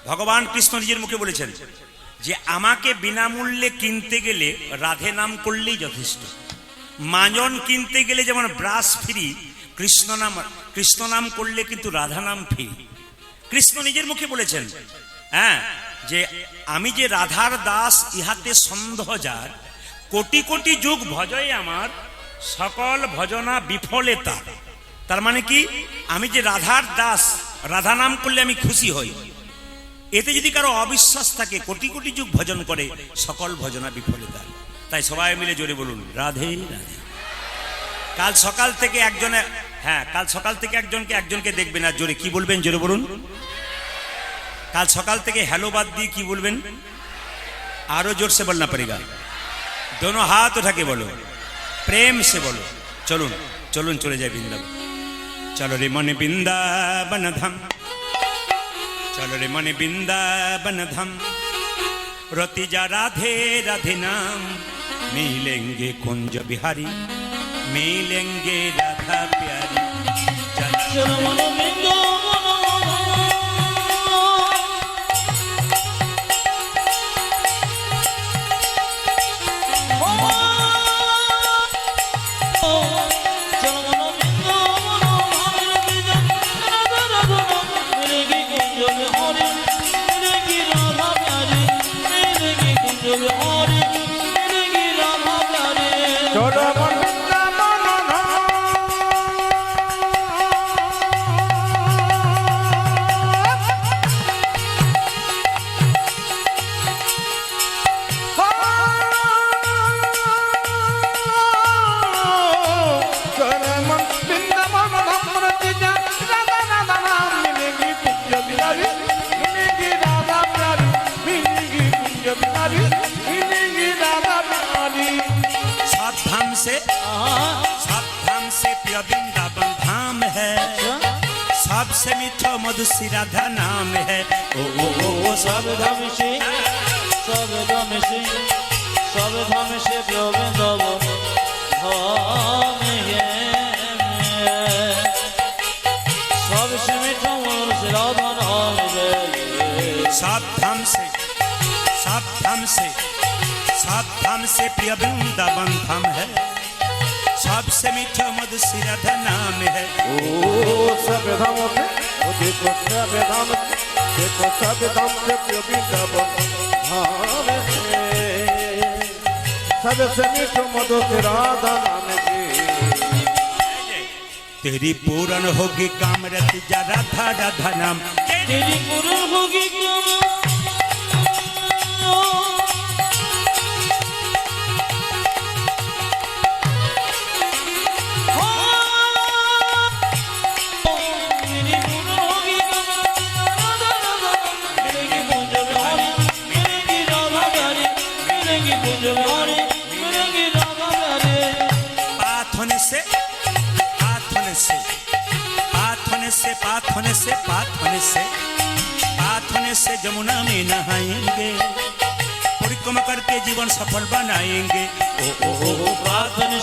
ভগবান কৃষ্ণ নিজের মুখে বলেছেন যে আমাকে বিনামূল্যে কিনতে গেলে রাধে নাম করলেই যথেষ্ট। মাজন কিনতে গেলে যেমন ব্রাশ ফ্রি, কৃষ্ণ নাম করলে কিন্তু রাধা নাম ফ্রি। কৃষ্ণ নিজের মুখে বলেছেন, হ্যাঁ, যে আমি যে রাধার দাস ইহাতে সন্দেহ যার, কোটি কোটি যুগ ভজয় আমার সকল ভজনা বিফলেতা। তার মানে কি, আমি যে রাধার দাস, রাধা নাম করলে আমি খুশি হই। এতে যদি কারো অবিশ্বাস থাকে, কোটি কোটি যুগ ভজন করে সকল ভজনা বিফলতা। তাই সবাই মিলে জোরে বলুন রাধে রাধে। কাল সকাল থেকে একজনে, হ্যাঁ, কাল সকাল থেকে একজনকে দেখবেন, আর জোরে কি বলবেন, জোরে বলুন। কাল সকাল থেকে হ্যালো বাদ দিয়ে কি বলবেন, আরো জোর से बोलना पड़ेगा। दोनों हाथ उठा के बोलो, प्रेम से बोलो। चलुन चलुन चले जाए वृंदावन। चलो रे मन वृंदावन धाम, चलो रे मन वृंदावन धाम। रति जा राधे राधे नाम, मिलेंगे कुंज बिहारी, मिलेंगे राधा प्यारी। চলো মন বৃন্দাবন চলো বৃন্দাবন सब धाम से प्रिय वृंदावन धाम है, सबसे मीठा मधुसी राधा नाम है। ओ सब धाम से सब धाम से सब धाम से प्रिय वृंदावन धाम है, सबसे मीठा मधुसी राधा नाम है। सब धाम से सब धाम से सब धाम से प्रिय वृंदावन धाम है, सबसे मीठा मधुसी राधा नाम है। ओ सब धाम से, ओ देखो सब धाम से, देखो सब धाम से प्रिय वृंदावन धाम है, सबसे मीठो मधुर राधा नाम है। तेरी पूर्ण होगी कामरत जा राधा राधा नाम, तेरी पूर्ण होगी पाथने से जमुना में नहाएंगे, परिक्रमा करके जीवन सफल बनाएंगे। ओ प्रार्थना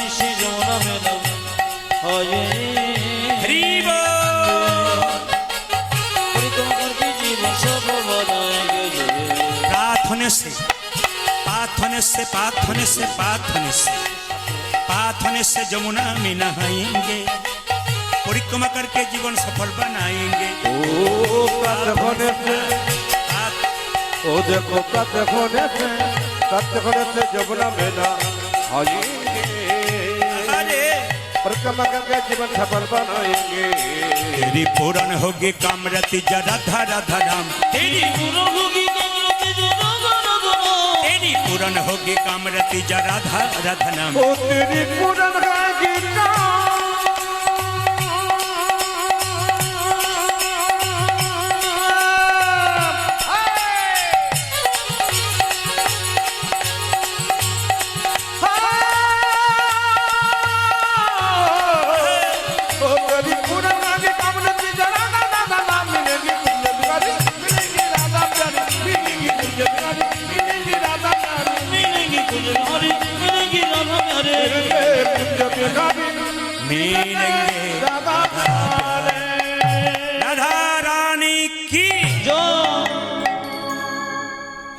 से जमुना में नहाएंगे, परिक्रमा करके जीवन सफल बनाएंगे। पाथने से जमुना में नहाएंगे, परिक्रमा करके जीवन सफल बनाएंगे। ओ प्रार्थना से, ओ देखो प्रार्थना से जमुना में नहाएंगे, परिक्रमा करके जीवन सफल बनाएंगे। तेरी पूर्ण होगी कामरति जा राधा राधा नाम, तेरी पूर्ण होगी कामरति जा राधा राधा नाम, तेरी पूर्ण होगी कामरति जा राधा राधा नाम। ओ तेरी पूर्ण होगी রাধা রানী কি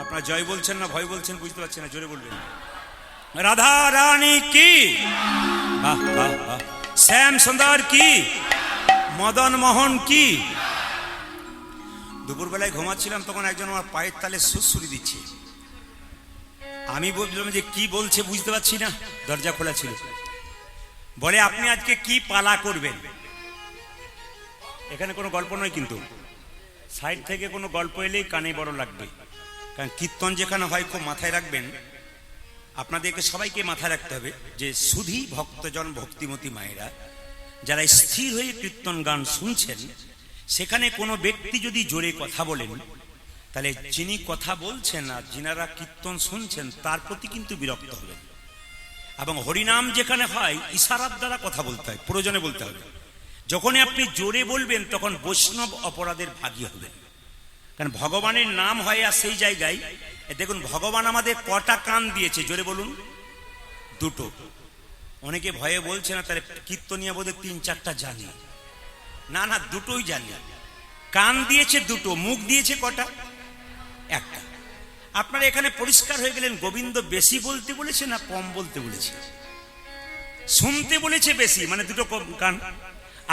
আপনারা জয় বলছেন না ভয় বলছেন বুঝতে পারছেন না, জোরে বলবেন। রাধা রানী কি, বাহ বাহ বাহ। শ্যাম সুন্দর কি, মদন মোহন কি। দুপুরবেলায় ঘুমাচ্ছিলাম, তখন একজন আমার পায়ের তালে সুরসুরি দিচ্ছে। আমি বললাম যে কি বলছে বুঝতে পারছি না, দরজা খোলা ছিল। বলে আপনি আজকে কি পালা করবেন। এখানে কোনো গল্প নয়, কিন্তু সাইড থেকে কোনো গল্প এলেই কানে বড় লাগবে। কারণ কীর্তন যেখানে হয় খুব মাথায় রাখবেন, আপনাদেরকে সবাইকে মাথায় রাখতে হবে যে শুধু ভক্তজন ভক্তিমতী মায়েরা যারা স্থির হয়ে কীর্তন গান শুনছেন, সেখানে কোনো ব্যক্তি যদি জোরে কথা বলেন, তাহলে যিনি কথা বলছেন আর যিনারা কীর্তন শুনছেন তার প্রতি কিন্তু বিরক্ত হবেন। এবং হরিনাম যেখানে হয় ইশারার দ্বারা কথা বলতে হয়, প্রয়োজনে বলতে হবে। যখনই আপনি জোরে বলবেন তখন বৈষ্ণব অপরাধের ভাগী হবেন। কারণ ভগবানের নাম হয় আর সেই জায়গায় দেখুন ভগবান আমাদের কটা কান দিয়েছে, জোরে বলুন। দুটো। অনেকে ভয়ে বলছে না, তাহলে কীর্তনিয়া বোধহয় 3-4টা জানি না। না, দুটোই জানি। কান দিয়েছে দুটো, মুখ দিয়েছে কটা? একটা। আপনারা এখানে পরিষ্কার হয়ে গেলেন, গোবিন্দ বেশি বলতে বলেছে না কম বলতে বলেছে? শুনতে বলেছে বেশি, মানে দুটো কান,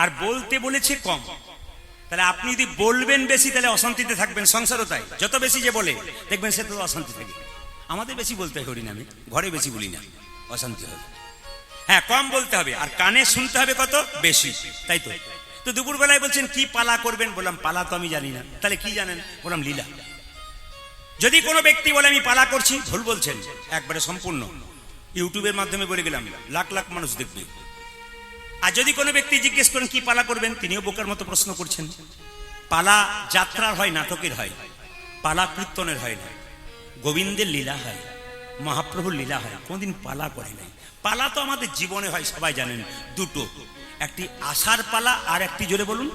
আর বলতে বলেছে কম। তাহলে আপনি যদি বলবেন বেশি তাহলে অশান্তিতে থাকবেন, সংসারও তাই। যত বেশি যে বলে দেখবেন সে তো অশান্তি থাকে। আমাদের বেশি বলতে হয় হরিনামে, ঘরে বেশি বলি না, অশান্তি হবে। হ্যাঁ, কম বলতে হবে, আর কানে শুনতে হবে কত? বেশি, তাই তো। তো দুপুরবেলায় বলছেন কি পালা করবেন, বললাম পালা তো আমি জানি না। তাহলে কি জানেন? বললাম লীলা। যদি কোনো ব্যক্তি বলে আমি পালা করছি, ভুল বলছেন একবারে সম্পূর্ণ। ইউটিউবের মাধ্যমে বলে গেলাম, লাখ লাখ মানুষ দেখবে। আর যদি কোনো ব্যক্তি জিজ্ঞেস করেন কি পালা করবেন, তিনিও বোকার মতো প্রশ্ন করছেন। পালা যাত্রার হয়, নাটকের হয়, পালা কীর্তনের হয় না, গোবিন্দের লীলা হয়। মহাপ্রভুর লীলা হয়, কোনদিন পালা করে নাই। পালা তো আমাদের জীবনে হয়, সবাই জানেন, দুটো, একটি আসার পালা আর একটি, জোরে বলুন,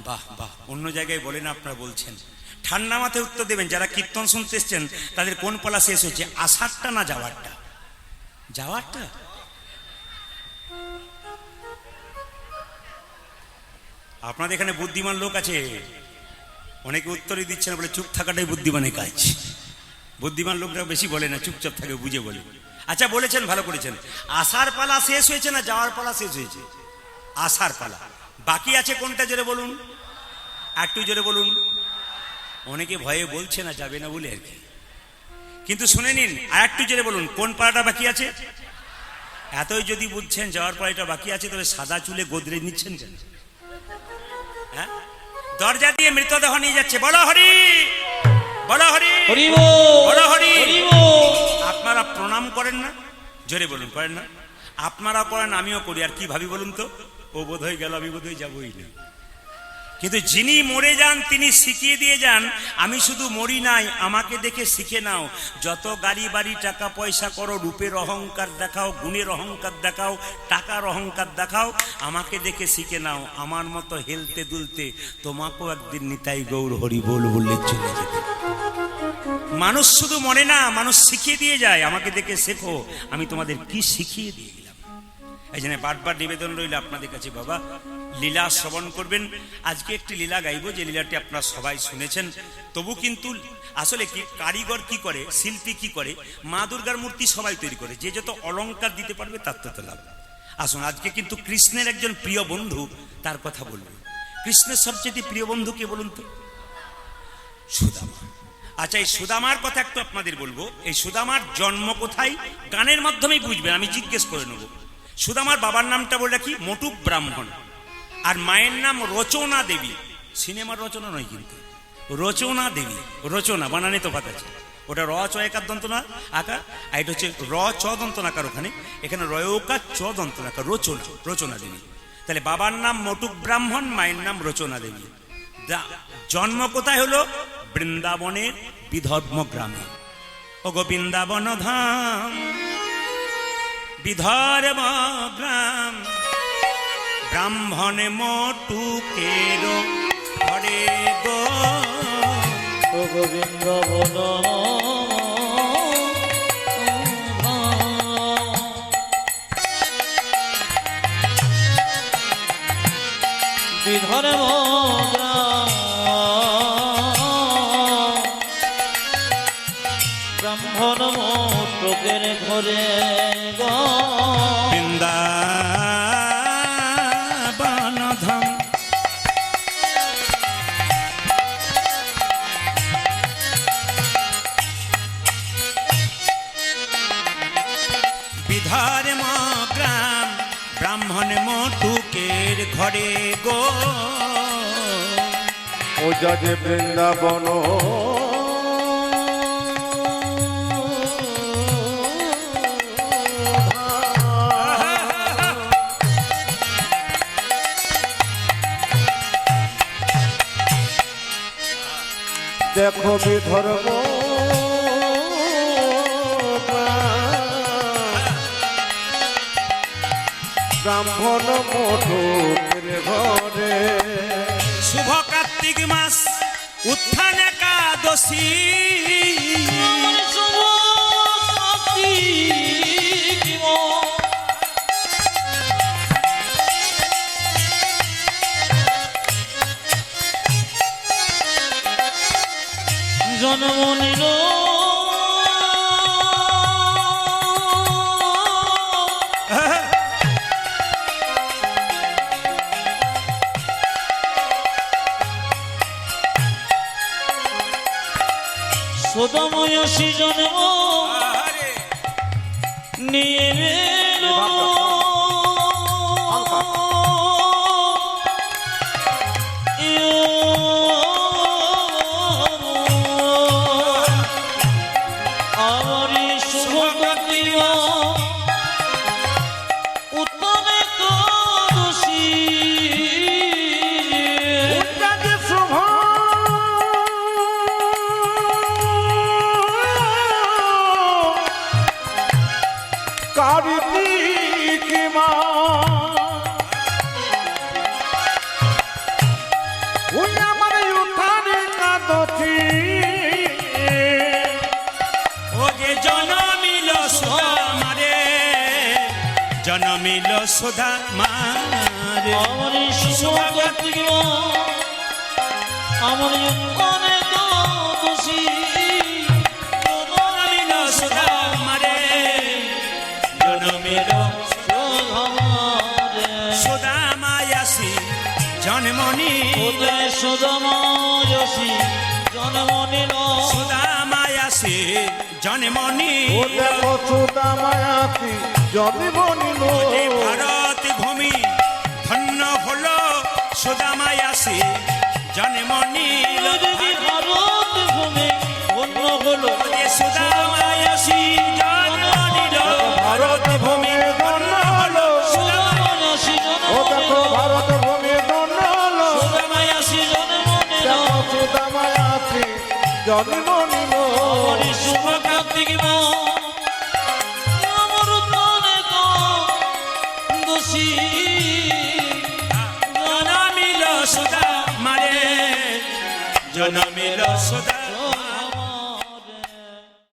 বাহ বাহ, অন্য জায়গায় বলেন, আপনারা বলছেন। ঠান্ডা মাথায় উত্তর দেবেন, যারা কীর্তন শুনতে এসছেন তাদের কোন পালা শেষ হয়েছে, আসারটা না যাওয়ারটা? যাওয়ারটা। আপনাদের এখানে বুদ্ধিমান লোক আছে, অনেকে উত্তরই দিচ্ছে না, বলে চুপ থাকাটাই বুদ্ধিমানের কাজ। বুদ্ধিমান লোকরা বেশি বলে না, চুপচাপ থাকে, বুঝে বলে। আচ্ছা বলেছেন, ভালো করেছেন। আসার পালা শেষ হয়েছে না যাওয়ার পালা শেষ হয়েছে? আসার পালা। বাকি আছে কোনটা, জোরে বলুন, একটু জোরে বলুন। অনেকে ভয়ে বলছে না, যাবে না বলে আর কি, কিন্তু শুনে নিন, আর একটু জোরে বলুন, কোন পালাটা বাকি আছে? এতই যদি বুঝছেন যাওয়ার পালাটা বাকি আছে, তবে সাদা চুলে গোদরেজ নিচ্ছেন কেন? হ্যাঁ, দরজা দিয়ে মৃতদেহ নিয়ে যাচ্ছে, বলো হরি, বলো হরি, বলো হরি। আপনারা প্রণাম করেন না? জোরে বলুন, করেন না? আপনারা করেন, আমিও করি, আর কি ভাবি বলুন তো, ও বোধ হয়ে গেল, আমি বোধ হয়ে যাবোই না। কিন্তু যিনি মরে যান তিনি শিখিয়ে দিয়ে যান, আমি শুধু মরি নাই, আমাকে দেখে শিখে নাও। যত গাড়ি বাড়ি টাকা পয়সা করো, রূপের অহংকার দেখাও, গুণের অহংকার দেখাও, টাকার অহংকার দেখাও, আমাকে দেখে শিখে নাও। আমার মতো হেলতে দুলতে তোমাকেও একদিন নিতাই গৌর হরি বল বললে চলে যেতে। মানুষ শুধু মরে না, মানুষ শিখিয়ে দিয়ে যায়, আমাকে দেখে শেখো, আমি তোমাদের কি শিখিয়ে দিয়ে গেলাম। এই জন্য বারবার নিবেদন রইল আপনাদের কাছে, বাবা লীলা শ্রবণ করবেন। আজকে একটি লীলা গাইব, যে লীলাটি আপনারা সবাই শুনেছেন। তবু কিন্তু আসলে কি, কারিগর কি করে, শিল্পী কি করে, মা দুর্গার মূর্তি সবাই তৈরি করে, যে যত অলংকার দিতে পারবে তার তত লাভ। আসুন, আজকে কিন্তু কৃষ্ণের একজন প্রিয় বন্ধু, তার কথা বলবো। কৃষ্ণের সবচেয়ে প্রিয় বন্ধু কে বলুন তো? সুদামা। আচ্ছা, এই সুদামার কথা একটু আপনাদের বলবো। এই সুদামার জন্ম কোথায়, গানের মাধ্যমেই বুঝবেন, আমি জিজ্ঞেস করে নেব। সুদামার বাবার নামটা বলে রাখি, মটুক ব্রাহ্মণ, আর মায়ের নাম রচনা দেবী। সিনেমার রচনা নয় কিন্তু, রচনা দেবী। রচনা বানানে তো পাতা আছে, ওটা র চ একার দন্ত না আকার, আর এটা হচ্ছে র চ দন্ত নাকার, ওখানে এখানে রয়কার চ দন্ত নাকার, রচনা, রচনা দেবী। তাহলে বাবার নাম মটুক ব্রাহ্মণ, মায়ের নাম রচনা দেবী। জন্ম কোথায় হলো? বৃন্দাবনের বিধর্ম গ্রামে। ওগো বৃন্দাবন ধাম, বিধর্ম গ্রাম, ব্রাহ্মণে মটুকের ঘরে গো। ও গোবিন্দ বল বিধর্ম ব্রাহ্মণ মটুকের ঘরে গো। বৃন্দাবন ধাম, বিধর্ম গ্রাম, ব্রাহ্মণ মটুকের ঘরে গো। ও যাজে বৃন্দাবন দেখো বিধর্ম ব্রাহ্মণ মটুকের ঘরে। শুভ কার্তিক মাস, উত্থান একাদশী, জন্ম নিল সদময়সী, জন্ম নিয়ে কার্তিক মা ওই আমার উঠানে কাঁদছি ও যে জনমিল সুধা মারে জনমিল সুধা মারে আমারই শুভ কার্তিক মা আমারই অনেক দোষী জনমিল সুধা মারে জনমিল সুধামারে সুধা মায়াসি জন্মনি উদয় সুধামায়সী জন্ম নিল সুধা মায়াসি জন্মনি ও দেখো সুদা মায়াতি জন্ম নিল যে ভারত ভূমি ধন্য হলো সুধা মায়াসি জন্মনি যদি ভারত ভূমি অন্য হলো যে সুধা মায়াসি জন্মনিল ভারত ভূমি ধন্য হলো সুধামায়সী জন্ম ও দেখো নিল ভারত ভূমি ধন্য হলো সুধামায়সী জন্ম নিল দেখো সুদা মায়াতি জন্ম নিল আমারই শুভ কার্তিক মা আমার অনেক দোষী জনমিল সুধা মারে জনমিল সুধা